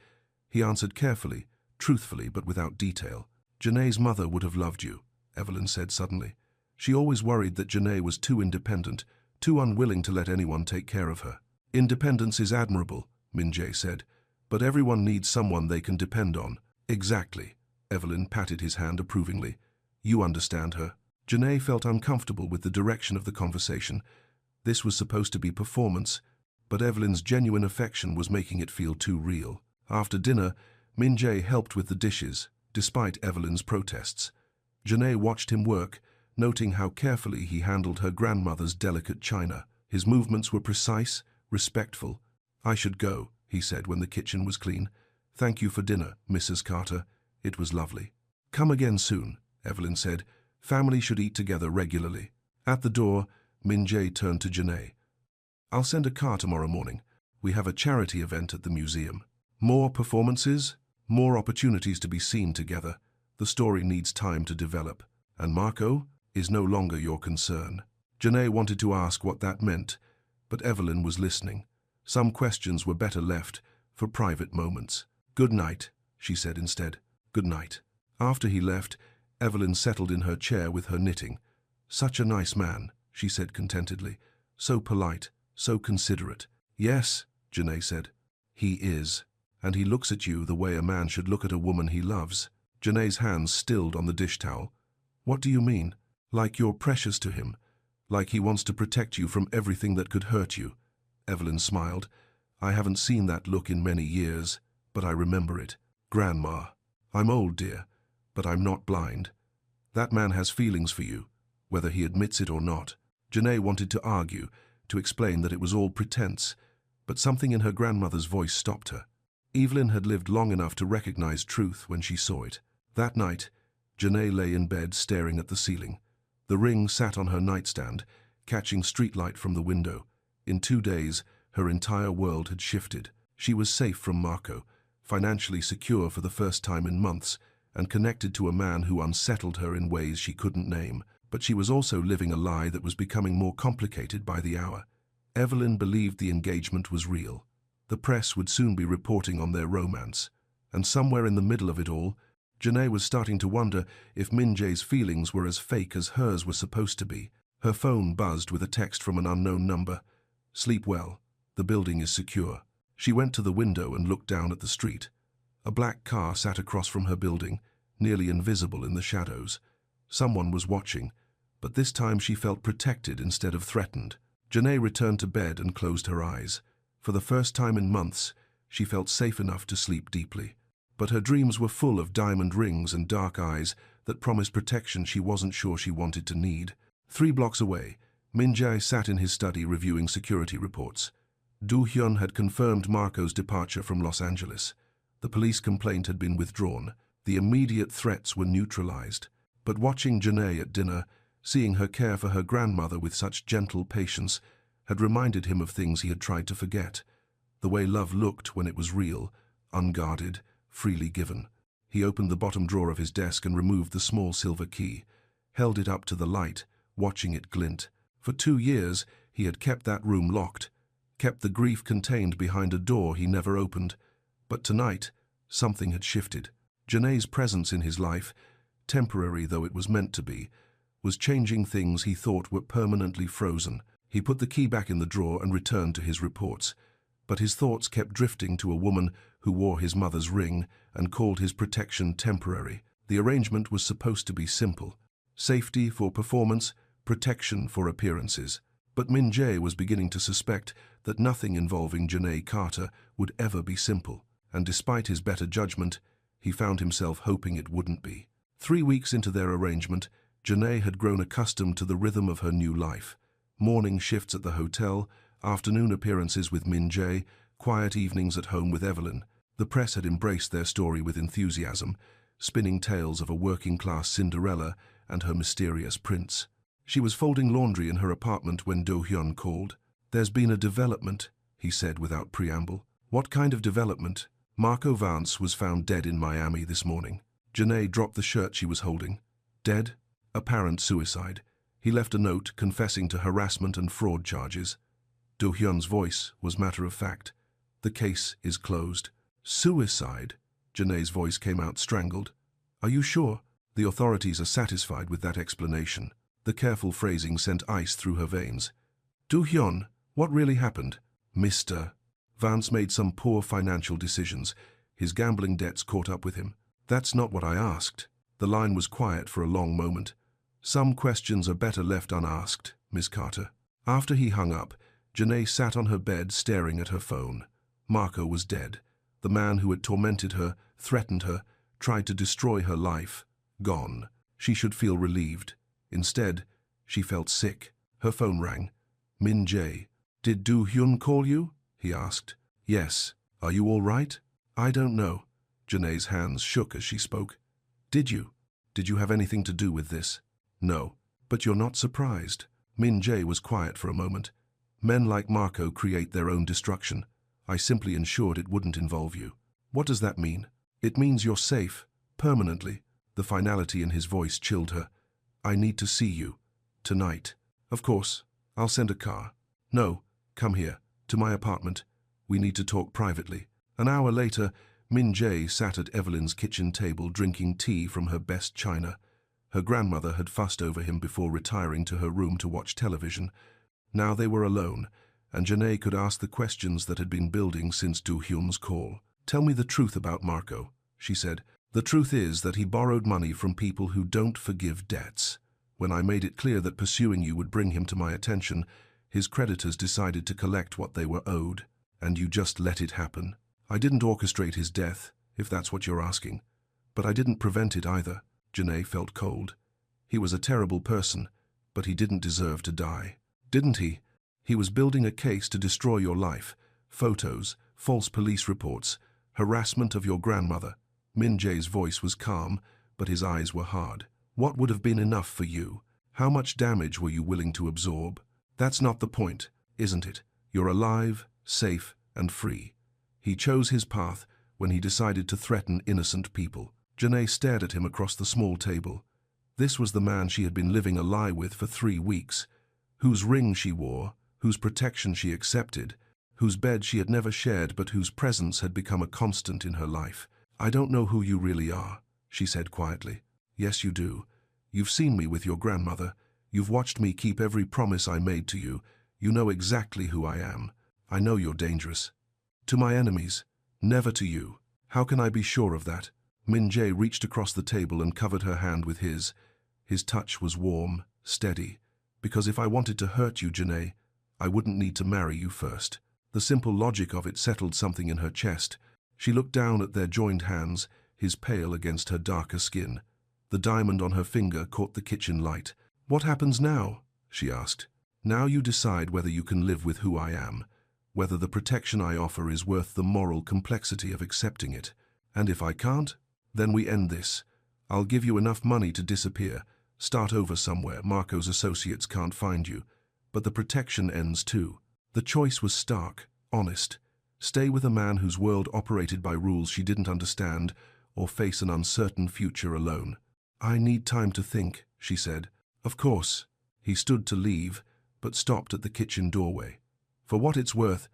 He answered carefully, truthfully, but without detail. "Janae's mother would have loved you," Evelyn said suddenly. She always worried that Janae was too independent, too unwilling to let anyone take care of her. "Independence is admirable," Min Jae said, "but everyone needs someone they can depend on." "Exactly." Evelyn patted his hand approvingly. "You understand her." Janae felt uncomfortable with the direction of the conversation. This was supposed to be performance, but Evelyn's genuine affection was making it feel too real. After dinner, Min Jae helped with the dishes, despite Evelyn's protests. Janae watched him work, noting how carefully he handled her grandmother's delicate china. His movements were precise, respectful. "I should go," he said when the kitchen was clean. "Thank you for dinner, Mrs. Carter. It was lovely." "Come again soon," Evelyn said. "Family should eat together regularly." At the door, Min Jae turned to Janae. "I'll send a car tomorrow morning. We have a charity event at the museum. More performances, more opportunities to be seen together. The story needs time to develop. And Marco is no longer your concern." Janae wanted to ask what that meant, but Evelyn was listening. Some questions were better left for private moments. "Good night," she said instead. "Good night." After he left, Evelyn settled in her chair with her knitting. "Such a nice man," she said contentedly. "So polite, so considerate." "Yes," Janae said. "He is. And he looks at you the way a man should look at a woman he loves." Janae's hands stilled on the dish towel. "What do you mean?" "Like you're precious to him. Like he wants to protect you from everything that could hurt you." Evelyn smiled. "I haven't seen that look in many years, but I remember it. Grandma. I'm old, dear, but I'm not blind. That man has feelings for you, whether he admits it or not." Janae wanted to argue, to explain that it was all pretense, but something in her grandmother's voice stopped her. Evelyn had lived long enough to recognize truth when she saw it. That night, Janae lay in bed staring at the ceiling. The ring sat on her nightstand, catching streetlight from the window. In 2 days, her entire world had shifted. She was safe from Marco, financially secure for the first time in months, and connected to a man who unsettled her in ways she couldn't name. But she was also living a lie that was becoming more complicated by the hour. Evelyn believed the engagement was real. The press would soon be reporting on their romance. And somewhere in the middle of it all, Janae was starting to wonder if Min Jae's feelings were as fake as hers were supposed to be. Her phone buzzed with a text from an unknown number. "Sleep well. The building is secure." She went to the window and looked down at the street. A black car sat across from her building, nearly invisible in the shadows. Someone was watching, but this time she felt protected instead of threatened. Janae returned to bed and closed her eyes. For the first time in months, she felt safe enough to sleep deeply. But her dreams were full of diamond rings and dark eyes that promised protection she wasn't sure she wanted to need. 3 blocks away, Min Jae sat in his study reviewing security reports. Do Hyun had confirmed Marco's departure from Los Angeles. The police complaint had been withdrawn. The immediate threats were neutralized. But watching Janae at dinner, seeing her care for her grandmother with such gentle patience, had reminded him of things he had tried to forget. The way love looked when it was real, unguarded, freely given. He opened the bottom drawer of his desk and removed the small silver key, held it up to the light, watching it glint. For 2 years, he had kept that room locked, kept the grief contained behind a door he never opened. But tonight, something had shifted. Janae's presence in his life, temporary though it was meant to be, was changing things he thought were permanently frozen. He put the key back in the drawer and returned to his reports. But his thoughts kept drifting to a woman who wore his mother's ring and called his protection temporary. The arrangement was supposed to be simple. Safety for performance, protection for appearances. But Min Jae was beginning to suspect that nothing involving Janae Carter would ever be simple. And despite his better judgment, he found himself hoping it wouldn't be. 3 weeks into their arrangement, Janae had grown accustomed to the rhythm of her new life. Morning shifts at the hotel, afternoon appearances with Min Jae, quiet evenings at home with Evelyn. The press had embraced their story with enthusiasm, spinning tales of a working-class Cinderella and her mysterious prince. She was folding laundry in her apartment when Do Hyun called. "There's been a development," he said without preamble. "What kind of development?" "Marco Vance was found dead in Miami this morning." Janae dropped the shirt she was holding. "Dead? Apparent suicide. He left a note confessing to harassment and fraud charges." Do Hyun's voice was matter of fact. "The case is closed." "Suicide?" Janae's voice came out strangled. "Are you sure?" "The authorities are satisfied with that explanation." The careful phrasing sent ice through her veins. "Do Hyun, what really happened?" "Mr. Vance made some poor financial decisions. His gambling debts caught up with him." "That's not what I asked." The line was quiet for a long moment. "Some questions are better left unasked, Miss Carter." After he hung up, Janae sat on her bed staring at her phone. Marco was dead. The man who had tormented her, threatened her, tried to destroy her life, gone. She should feel relieved. Instead, she felt sick. Her phone rang. "Min Jae." "Did Do Hyun call you?" he asked. "Yes. Are you all right?" "I don't know." Janae's hands shook as she spoke. "Did you? Did you have anything to do with this?" "No." "But you're not surprised." Min Jae was quiet for a moment. "Men like Marco create their own destruction. I simply ensured it wouldn't involve you." "What does that mean?" "It means you're safe, permanently." The finality in his voice chilled her. "I need to see you. Tonight." "Of course. I'll send a car." "No, come here, to my apartment. We need to talk privately." An hour later, Min Jae sat at Evelyn's kitchen table drinking tea from her best china. Her grandmother had fussed over him before retiring to her room to watch television. Now they were alone, and Janae could ask the questions that had been building since Do Hyun's call. "Tell me the truth about Marco," she said. "The truth is that he borrowed money from people who don't forgive debts. When I made it clear that pursuing you would bring him to my attention, his creditors decided to collect what they were owed, and you just let it happen. I didn't orchestrate his death, if that's what you're asking. But I didn't prevent it either." Janae felt cold. "He was a terrible person, but he didn't deserve to die." "Didn't he? He was building a case to destroy your life. Photos, false police reports, harassment of your grandmother." Min Jae's voice was calm, but his eyes were hard. "What would have been enough for you? How much damage were you willing to absorb? That's not the point, isn't it? You're alive, safe, and free. He chose his path when he decided to threaten innocent people. Janae stared at him across the small table. This was the man she had been living a lie with for 3 weeks, whose ring she wore, whose protection she accepted, whose bed she had never shared but whose presence had become a constant in her life. I don't know who you really are, she said quietly. Yes, you do. You've seen me with your grandmother. You've watched me keep every promise I made to you. You know exactly who I am. I know you're dangerous. To my enemies, never to you. How can I be sure of that? Min-jae reached across the table and covered her hand with his. His touch was warm, steady. Because if I wanted to hurt you, Janae, I wouldn't need to marry you first. The simple logic of it settled something in her chest. She looked down at their joined hands, his pale against her darker skin. The diamond on her finger caught the kitchen light. What happens now? She asked. Now you decide whether you can live with who I am, whether the protection I offer is worth the moral complexity of accepting it. And if I can't, then we end this. I'll give you enough money to disappear, start over somewhere. Marco's associates can't find you. But the protection ends too. The choice was stark, honest. Stay with a man whose world operated by rules she didn't understand, or face an uncertain future alone. I need time to think, she said. Of course. He stood to leave, but stopped at the kitchen doorway. For what it's worth,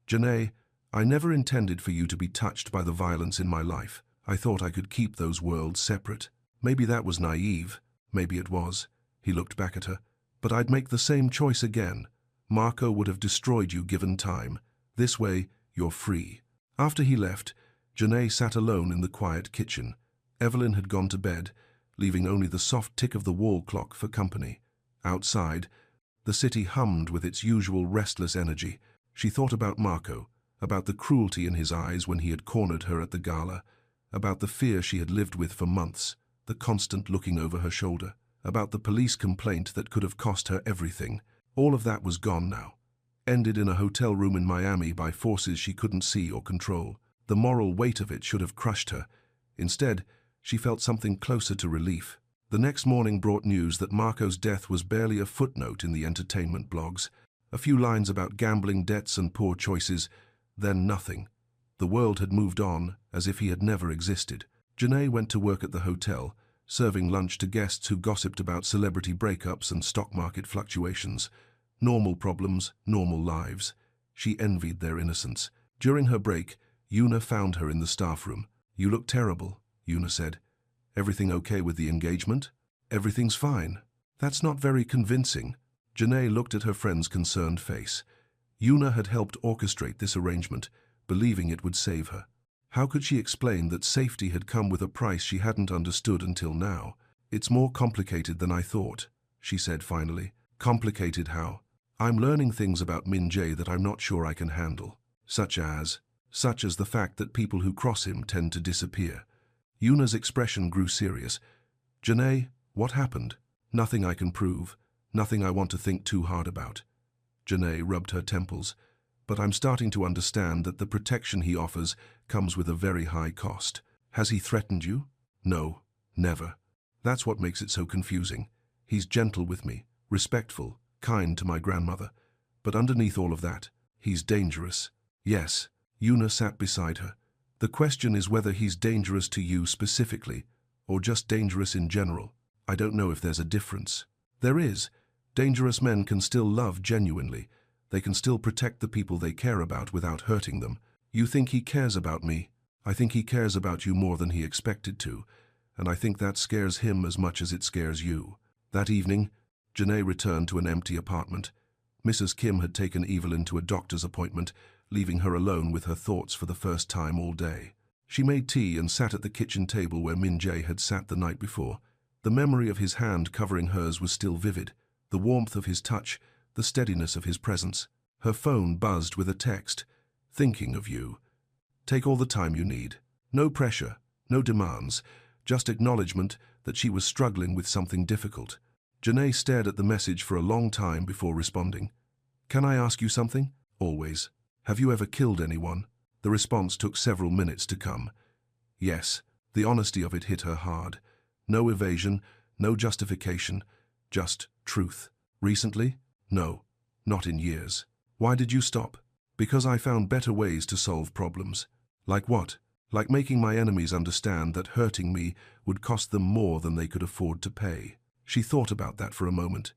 Janae, I never intended for you to be touched by the violence in my life. I thought I could keep those worlds separate. Maybe that was naive. Maybe it was. He looked back at her. But I'd make the same choice again. Marco would have destroyed you given time. This way, you're free. After he left, Janae sat alone in the quiet kitchen. Evelyn had gone to bed, leaving only the soft tick of the wall clock for company. Outside, the city hummed with its usual restless energy. She thought about Marco, about the cruelty in his eyes when he had cornered her at the gala, about the fear she had lived with for months, the constant looking over her shoulder, about the police complaint that could have cost her everything. All of that was gone now, ended in a hotel room in Miami by forces she couldn't see or control. The moral weight of it should have crushed her. Instead, she felt something closer to relief. The next morning brought news that Marco's death was barely a footnote in the entertainment blogs. A few lines about gambling debts and poor choices, then nothing. The world had moved on, as if he had never existed. Janae went to work at the hotel, serving lunch to guests who gossiped about celebrity breakups and stock market fluctuations. Normal problems, normal lives. She envied their innocence. During her break, Yuna found her in the staff room. You look terrible, Yuna said. Everything okay with the engagement? Everything's fine. That's not very convincing. Janae looked at her friend's concerned face. Yuna had helped orchestrate this arrangement, believing it would save her. How could she explain that safety had come with a price she hadn't understood until now? It's more complicated than I thought, she said finally. Complicated how? I'm learning things about Min-jae that I'm not sure I can handle. Such as the fact that people who cross him tend to disappear. Yuna's expression grew serious. Janae, what happened? Nothing I can prove. Nothing I want to think too hard about. Janae rubbed her temples. But I'm starting to understand that the protection he offers comes with a very high cost. Has he threatened you? No, never. That's what makes it so confusing. He's gentle with me, respectful, kind to my grandmother. But underneath all of that, he's dangerous. Yes, Yuna sat beside her. The question is whether he's dangerous to you specifically, or just dangerous in general. I don't know if there's a difference. There is. Dangerous men can still love genuinely. They can still protect the people they care about without hurting them. You think he cares about me? I think he cares about you more than he expected to, and I think that scares him as much as it scares you. That evening, Janae returned to an empty apartment. Mrs. Kim had taken Evelyn to a doctor's appointment, leaving her alone with her thoughts for the first time all day. She made tea and sat at the kitchen table where Min-jae had sat the night before. The memory of his hand covering hers was still vivid, the warmth of his touch, the steadiness of his presence. Her phone buzzed with a text. Thinking of you. Take all the time you need. No pressure, no demands, just acknowledgement that she was struggling with something difficult. Janae stared at the message for a long time before responding. Can I ask you something? Always. Have you ever killed anyone? The response took several minutes to come. Yes. The honesty of it hit her hard. No evasion, no justification, Just truth. Recently? No, not in years. Why did you stop? Because I found better ways to solve problems. Like what? Like making my enemies understand that hurting me would cost them more than they could afford to pay. She thought about that for a moment.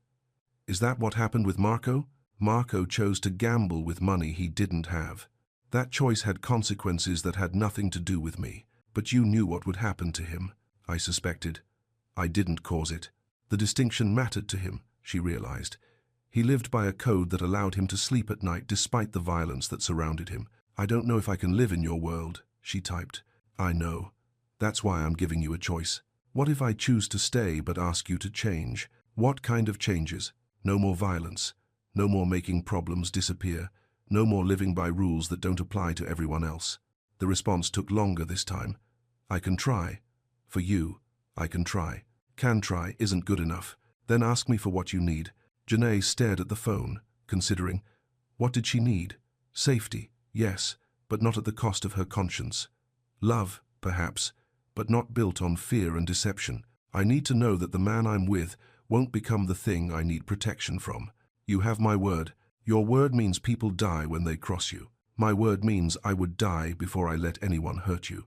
Is that what happened with Marco? Marco chose to gamble with money he didn't have. That choice had consequences that had nothing to do with me. But you knew what would happen to him, I suspected. I didn't cause it. The distinction mattered to him, she realized. He lived by a code that allowed him to sleep at night despite the violence that surrounded him. I don't know if I can live in your world, she typed. I know. That's why I'm giving you a choice. What if I choose to stay but ask you to change? What kind of changes? No more violence. No more making problems disappear. No more living by rules that don't apply to everyone else. The response took longer this time. I can try. For you, I can try. Can try isn't good enough. Then ask me for what you need. Janae stared at the phone, considering. What did she need? Safety, yes, but not at the cost of her conscience. Love, perhaps, but not built on fear and deception. I need to know that the man I'm with won't become the thing I need protection from. You have my word. Your word means people die when they cross you. My word means I would die before I let anyone hurt you,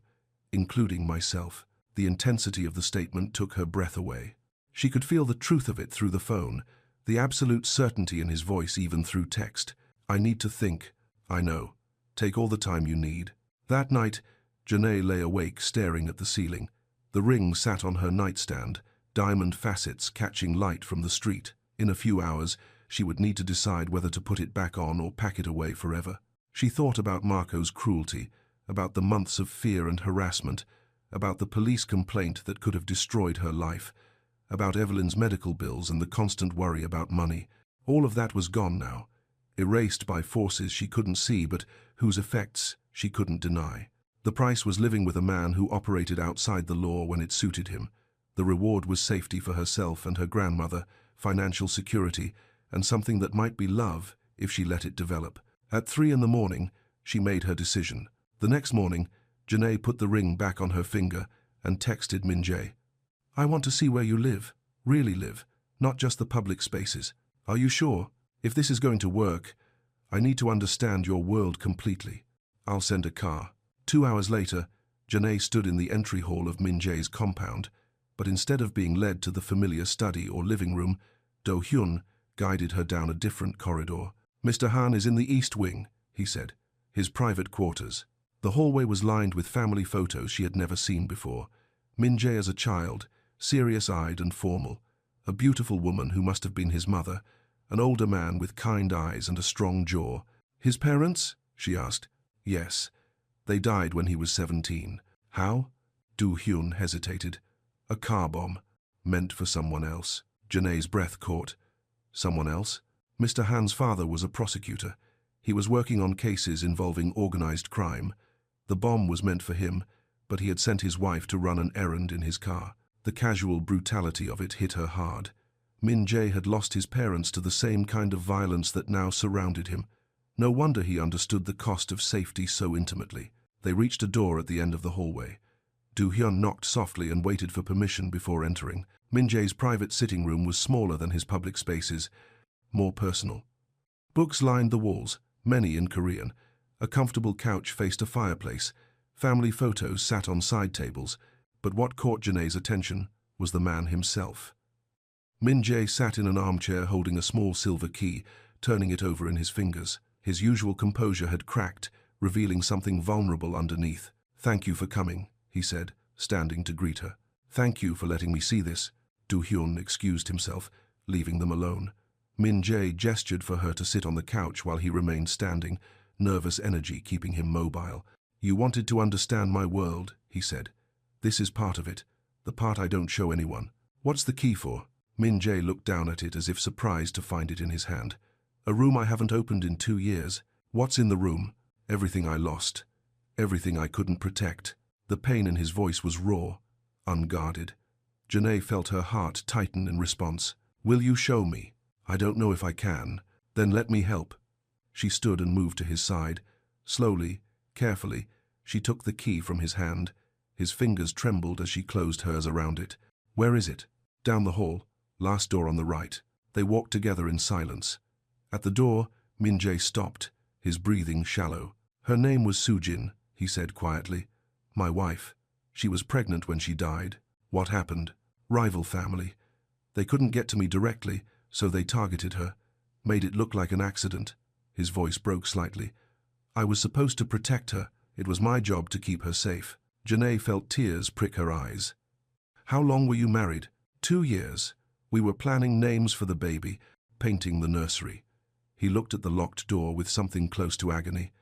including myself. The intensity of the statement took her breath away. She could feel the truth of it through the phone, the absolute certainty in his voice even through text. I need to think. I know. Take all the time you need. That night, Janae lay awake staring at the ceiling. The ring sat on her nightstand, diamond facets catching light from the street. In a few hours, she would need to decide whether to put it back on or pack it away forever. She thought about Marco's cruelty, about the months of fear and harassment, about the police complaint that could have destroyed her life, about Evelyn's medical bills and the constant worry about money. All of that was gone now, erased by forces she couldn't see but whose effects she couldn't deny. The price was living with a man who operated outside the law when it suited him. The reward was safety for herself and her grandmother, financial security, and something that might be love if she let it develop. At 3 in the morning, she made her decision. The next morning, Janae put the ring back on her finger and texted Minjae. I want to see where you live, really live, not just the public spaces. Are you sure? If this is going to work, I need to understand your world completely. I'll send a car. 2 hours later, Janae stood in the entry hall of Minjae's compound, but instead of being led to the familiar study or living room, Do-hyun guided her down a different corridor. Mr. Han is in the East Wing, he said, his private quarters. The hallway was lined with family photos she had never seen before. Minjae as a child, serious-eyed and formal, a beautiful woman who must have been his mother, an older man with kind eyes and a strong jaw. His parents? She asked. Yes. They died when he was 17. How? Do-hyun hesitated. A car bomb, meant for someone else. Janae's breath caught. Someone else? Mr. Han's father was a prosecutor. He was working on cases involving organized crime. The bomb was meant for him, but he had sent his wife to run an errand in his car. The casual brutality of it hit her hard. Min-jae had lost his parents to the same kind of violence that now surrounded him. No wonder he understood the cost of safety so intimately. They reached a door at the end of the hallway. Do-hyun knocked softly and waited for permission before entering. Min-jae's private sitting room was smaller than his public spaces, more personal. Books lined the walls, many in Korean. A comfortable couch faced a fireplace. Family photos sat on side tables, but what caught Janae's attention was the man himself. Min-jae sat in an armchair holding a small silver key, turning it over in his fingers. His usual composure had cracked, revealing something vulnerable underneath. Thank you for coming, he said, standing to greet her. Thank you for letting me see this. Do-hyun excused himself, leaving them alone. Min-jae gestured for her to sit on the couch while he remained standing, nervous energy keeping him mobile. You wanted to understand my world, he said. This is part of it, the part I don't show anyone. What's the key for? Min-jae looked down at it as if surprised to find it in his hand. A room I haven't opened in 2 years. What's in the room? Everything I lost. Everything I couldn't protect. The pain in his voice was raw, unguarded. Janae felt her heart tighten in response. Will you show me? I don't know if I can. Then let me help. She stood and moved to his side. Slowly, carefully, she took the key from his hand. His fingers trembled as she closed hers around it. Where is it? Down the hall. Last door on the right. They walked together in silence. At the door, Min-jae stopped, his breathing shallow. Her name was Soo-jin, he said quietly. My wife. She was pregnant when she died. What happened? Rival family. They couldn't get to me directly, so they targeted her. Made it look like an accident. His voice broke slightly. I was supposed to protect her. It was my job to keep her safe. Janae felt tears prick her eyes. How long were you married? 2 years. We were planning names for the baby, painting the nursery. He looked at the locked door with something close to agony.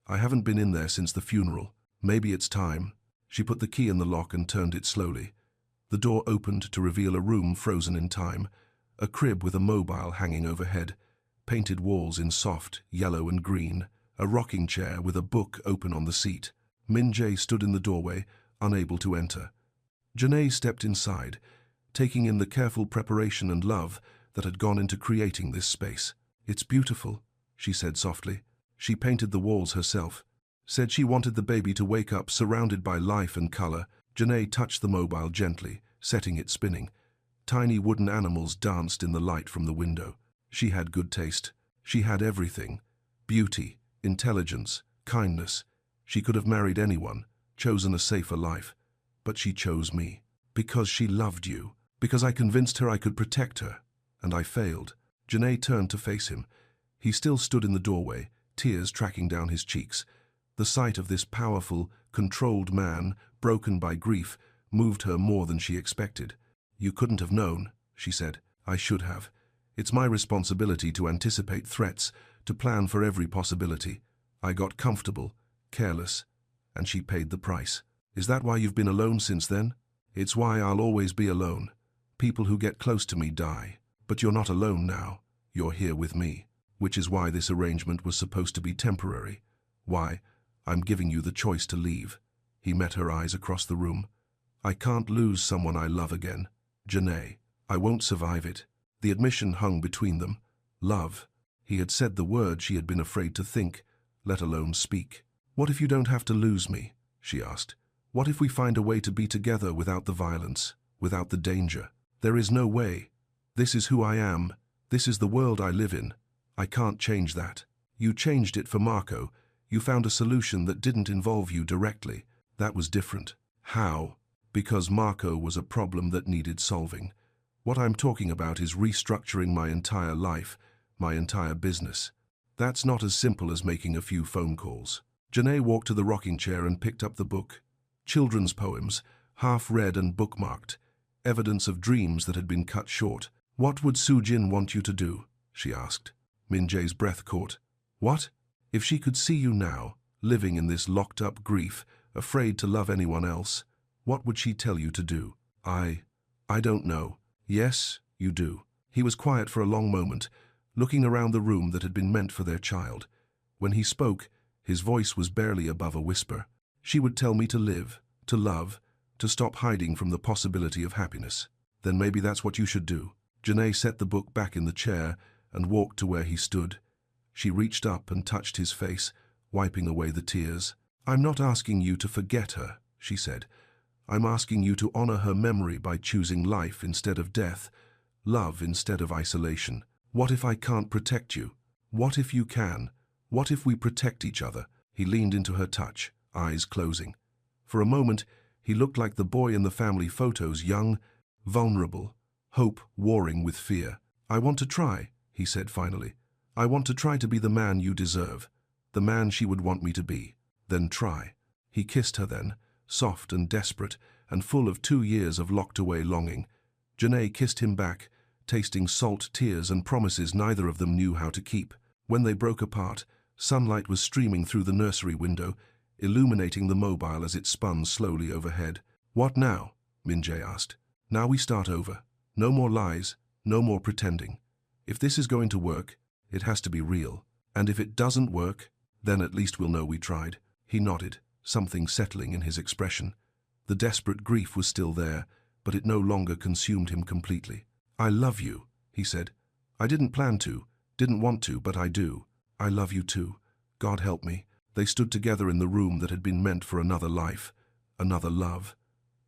I haven't been in there since the funeral. Maybe it's time. She put the key in the lock and turned it slowly. The door opened to reveal a room frozen in time, a crib with a mobile hanging overhead, painted walls in soft yellow and green, a rocking chair with a book open on the seat. Min-jae stood in the doorway, unable to enter. Janae stepped inside, taking in the careful preparation and love that had gone into creating this space. It's beautiful, she said softly. She painted the walls herself. Said she wanted the baby to wake up surrounded by life and color. Janae touched the mobile gently, setting it spinning. Tiny wooden animals danced in the light from the window. She had good taste. She had everything. Beauty, intelligence, kindness. She could have married anyone, chosen a safer life. But she chose me. Because she loved you. Because I convinced her I could protect her. And I failed. Janae turned to face him. He still stood in the doorway, tears tracking down his cheeks. The sight of this powerful, controlled man, broken by grief, moved her more than she expected. You couldn't have known, she said. I should have. It's my responsibility to anticipate threats, to plan for every possibility. I got comfortable, careless, and she paid the price. Is that why you've been alone since then? It's why I'll always be alone. People who get close to me die. But you're not alone now. You're here with me. Which is why this arrangement was supposed to be temporary. Why, I'm giving you the choice to leave. He met her eyes across the room. I can't lose someone I love again. Janae, I won't survive it. The admission hung between them. Love. He had said the word she had been afraid to think, let alone speak. What if you don't have to lose me? She asked. What if we find a way to be together without the violence, without the danger? There is no way. This is who I am. This is the world I live in. I can't change that. You changed it for Marco. You found a solution that didn't involve you directly. That was different. How? Because Marco was a problem that needed solving. What I'm talking about is restructuring my entire life, my entire business. That's not as simple as making a few phone calls. Janae walked to the rocking chair and picked up the book. Children's poems, half read and bookmarked. Evidence of dreams that had been cut short. What would Soo-jin want you to do? She asked. Min-jae's breath caught. What? If she could see you now, living in this locked-up grief, afraid to love anyone else, what would she tell you to do? I don't know. Yes, you do. He was quiet for a long moment, looking around the room that had been meant for their child. When he spoke, his voice was barely above a whisper. She would tell me to live, to love, to stop hiding from the possibility of happiness. Then maybe that's what you should do. Janae set the book back in the chair and walked to where he stood. She reached up and touched his face, wiping away the tears. I'm not asking you to forget her, she said. I'm asking you to honor her memory by choosing life instead of death, love instead of isolation. What if I can't protect you? What if you can? What if we protect each other? He leaned into her touch, eyes closing. For a moment, he looked like the boy in the family photos, young, vulnerable, hope warring with fear. I want to try, he said finally. I want to try to be the man you deserve, the man she would want me to be. Then try. He kissed her then, soft and desperate, and full of 2 years of locked-away longing. Janae kissed him back, tasting salt tears and promises neither of them knew how to keep. When they broke apart, sunlight was streaming through the nursery window, illuminating the mobile as it spun slowly overhead. What now? Min-jae asked. Now we start over. No more lies, no more pretending. If this is going to work, it has to be real. And if it doesn't work, then at least we'll know we tried. He nodded, something settling in his expression. The desperate grief was still there, but it no longer consumed him completely. I love you, he said. I didn't plan to, didn't want to, but I do. I love you too. God help me. They stood together in the room that had been meant for another life, another love.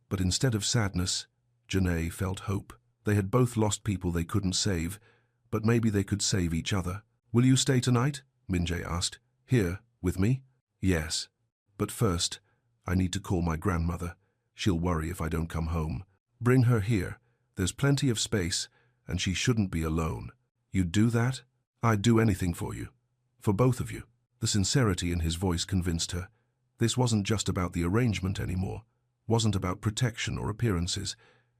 But instead of sadness, Janae felt hope. They had both lost people they couldn't save, but maybe they could save each other. "Will you stay tonight?" Min-jae asked. "Here, with me?" "Yes. But first, I need to call my grandmother. She'll worry if I don't come home. Bring her here. There's plenty of space, and she shouldn't be alone." "You'd do that?" "I'd do anything for you. For both of you." The sincerity in his voice convinced her. This wasn't just about the arrangement anymore. Wasn't about protection or appearances.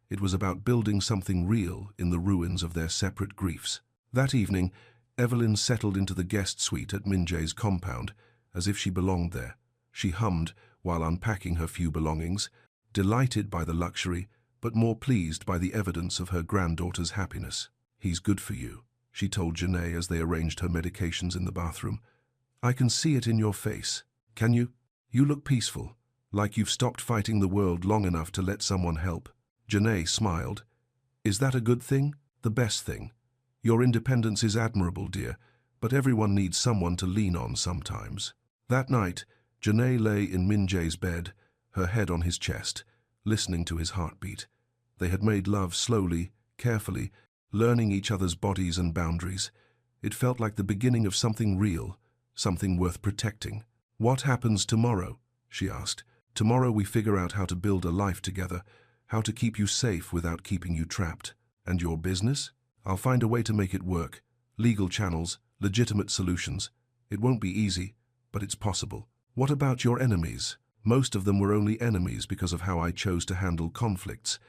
It was about building something real in the ruins of their separate griefs. That evening, Evelyn settled into the guest suite at Min-jae's compound, as if she belonged there. She hummed while unpacking her few belongings, delighted by the luxury, but more pleased by the evidence of her granddaughter's happiness. "He's good for you," she told Janae as they arranged her medications in the bathroom. "I can see it in your face. Can you? You look peaceful, like you've stopped fighting the world long enough to let someone help." Janae smiled. "Is that a good thing? The best thing? Your independence is admirable, dear, but everyone needs someone to lean on sometimes." That night, Janae lay in Min-jae's bed, her head on his chest, listening to his heartbeat. They had made love slowly, carefully, learning each other's bodies and boundaries. It felt like the beginning of something real, something worth protecting. "What happens tomorrow?" she asked. "Tomorrow we figure out how to build a life together, how to keep you safe without keeping you trapped. And your business? I'll find a way to make it work. Legal channels, legitimate solutions. It won't be easy, but it's possible." "What about your enemies?" "Most of them were only enemies because of how I chose to handle conflicts.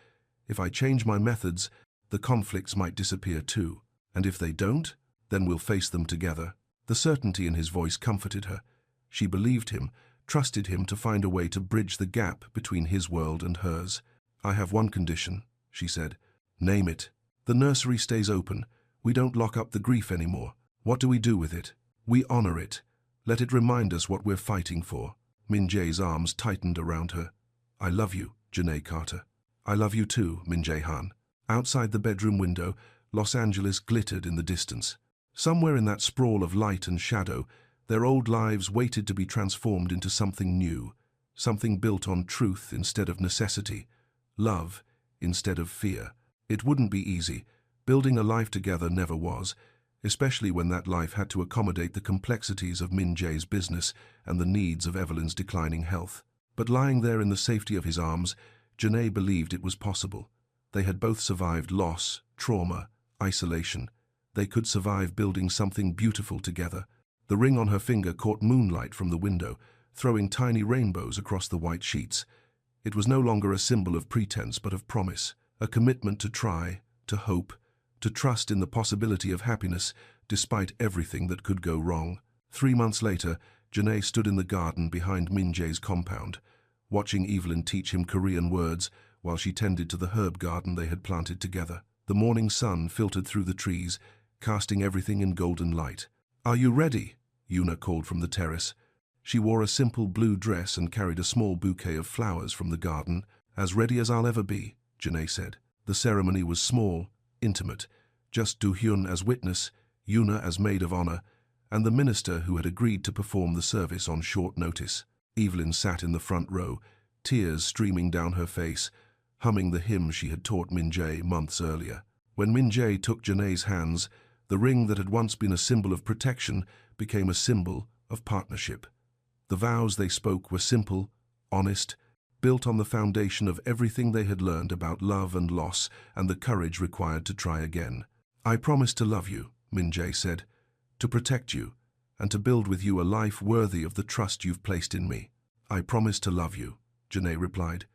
If I change my methods, the conflicts might disappear too. And if they don't, then we'll face them together." The certainty in his voice comforted her. She believed him, trusted him to find a way to bridge the gap between his world and hers. "I have one condition," she said. "Name it." "The nursery stays open. We don't lock up the grief anymore. What do we do with it?" "We honor it. Let it remind us what we're fighting for." Min-jae's arms tightened around her. "I love you, Janae Carter." "I love you too, Min-jae-han." Outside the bedroom window, Los Angeles glittered in the distance. Somewhere in that sprawl of light and shadow, their old lives waited to be transformed into something new, something built on truth instead of necessity, love instead of fear. It wouldn't be easy. Building a life together never was, especially when that life had to accommodate the complexities of Min-jae's business and the needs of Evelyn's declining health. But lying there in the safety of his arms, Janae believed it was possible. They had both survived loss, trauma, isolation. They could survive building something beautiful together. The ring on her finger caught moonlight from the window, throwing tiny rainbows across the white sheets. It was no longer a symbol of pretense but of promise, a commitment to try, to hope, to trust in the possibility of happiness despite everything that could go wrong. 3 months later, Janae stood in the garden behind Min-jae's compound, watching Evelyn teach him Korean words while she tended to the herb garden they had planted together. The morning sun filtered through the trees, casting everything in golden light. "Are you ready?" Yuna called from the terrace. She wore a simple blue dress and carried a small bouquet of flowers from the garden. "As ready as I'll ever be," Janae said. The ceremony was small, intimate, just Do-hyun as witness, Yuna as maid of honor, and the minister who had agreed to perform the service on short notice. Evelyn sat in the front row, tears streaming down her face, humming the hymn she had taught Min-jae months earlier. When Min-jae took Janae's hands, the ring that had once been a symbol of protection became a symbol of partnership. The vows they spoke were simple, honest, built on the foundation of everything they had learned about love and loss and the courage required to try again. "I promise to love you," Min-jae said, "to protect you, and to build with you a life worthy of the trust you've placed in me." "I promise to love you," Janae replied,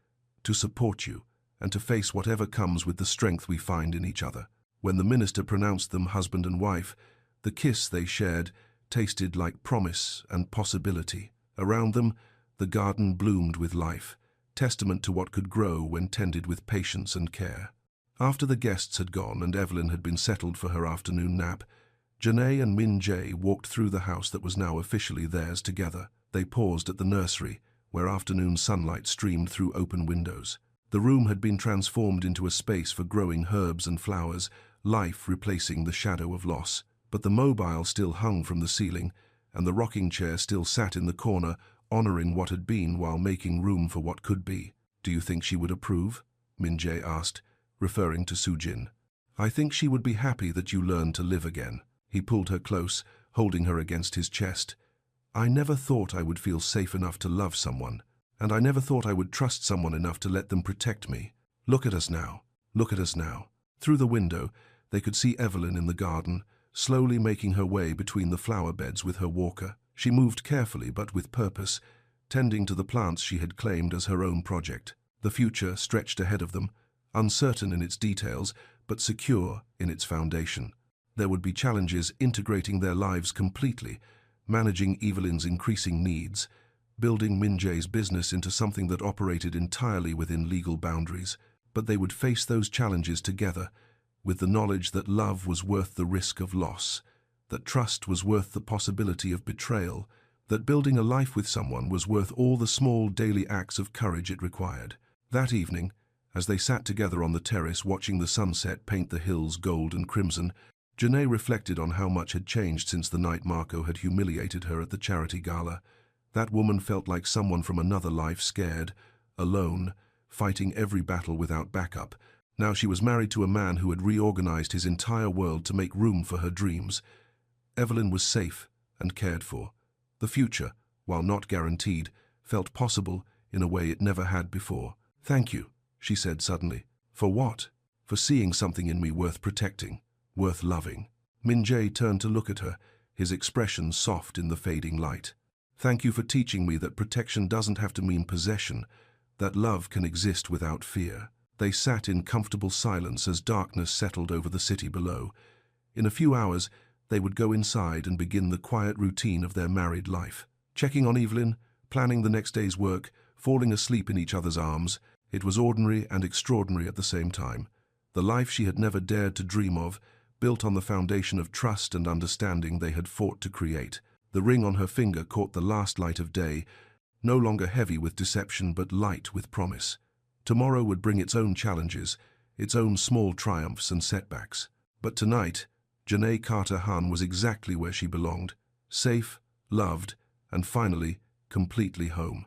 "to support you, and to face whatever comes with the strength we find in each other." When the minister pronounced them husband and wife, the kiss they shared tasted like promise and possibility. Around them, the garden bloomed with life, testament to what could grow when tended with patience and care. After the guests had gone and Evelyn had been settled for her afternoon nap, Janae and Min-jae walked through the house that was now officially theirs together. They paused at the nursery, where afternoon sunlight streamed through open windows. The room had been transformed into a space for growing herbs and flowers, life replacing the shadow of loss. But the mobile still hung from the ceiling, and the rocking chair still sat in the corner, honoring what had been while making room for what could be. "Do you think she would approve?" Min-jae asked, referring to Sujin. I think she would be happy that you learned to live again. He pulled her close, holding her against his chest. I never thought I would feel safe enough to love someone, and I never thought I would trust someone enough to let them protect me. Look at us now. Look at us now. Through the window, they could see Evelyn in the garden, slowly making her way between the flower beds with her walker. She moved carefully but with purpose, tending to the plants she had claimed as her own project. The future stretched ahead of them, uncertain in its details, but secure in its foundation. There would be challenges integrating their lives completely, managing Evelyn's increasing needs, building Minjae's business into something that operated entirely within legal boundaries. But they would face those challenges together, with the knowledge that love was worth the risk of loss, that trust was worth the possibility of betrayal, that building a life with someone was worth all the small daily acts of courage it required. That evening, as they sat together on the terrace watching the sunset paint the hills gold and crimson, Janae reflected on how much had changed since the night Marco had humiliated her at the charity gala. That woman felt like someone from another life, scared, alone, fighting every battle without backup. Now she was married to a man who had reorganized his entire world to make room for her dreams. Evelyn was safe and cared for. The future, while not guaranteed, felt possible in a way it never had before. Thank you, she said suddenly. For what? For seeing something in me worth protecting, worth loving. Minjae turned to look at her, his expression soft in the fading light. Thank you for teaching me that protection doesn't have to mean possession, that love can exist without fear. They sat in comfortable silence as darkness settled over the city below. In a few hours, they would go inside and begin the quiet routine of their married life. Checking on Evelyn, planning the next day's work, falling asleep in each other's arms. It was ordinary and extraordinary at the same time. The life she had never dared to dream of, built on the foundation of trust and understanding they had fought to create. The ring on her finger caught the last light of day, no longer heavy with deception but light with promise. Tomorrow would bring its own challenges, its own small triumphs and setbacks. But tonight, Janae Carter Hun was exactly where she belonged, safe, loved, and finally, completely home.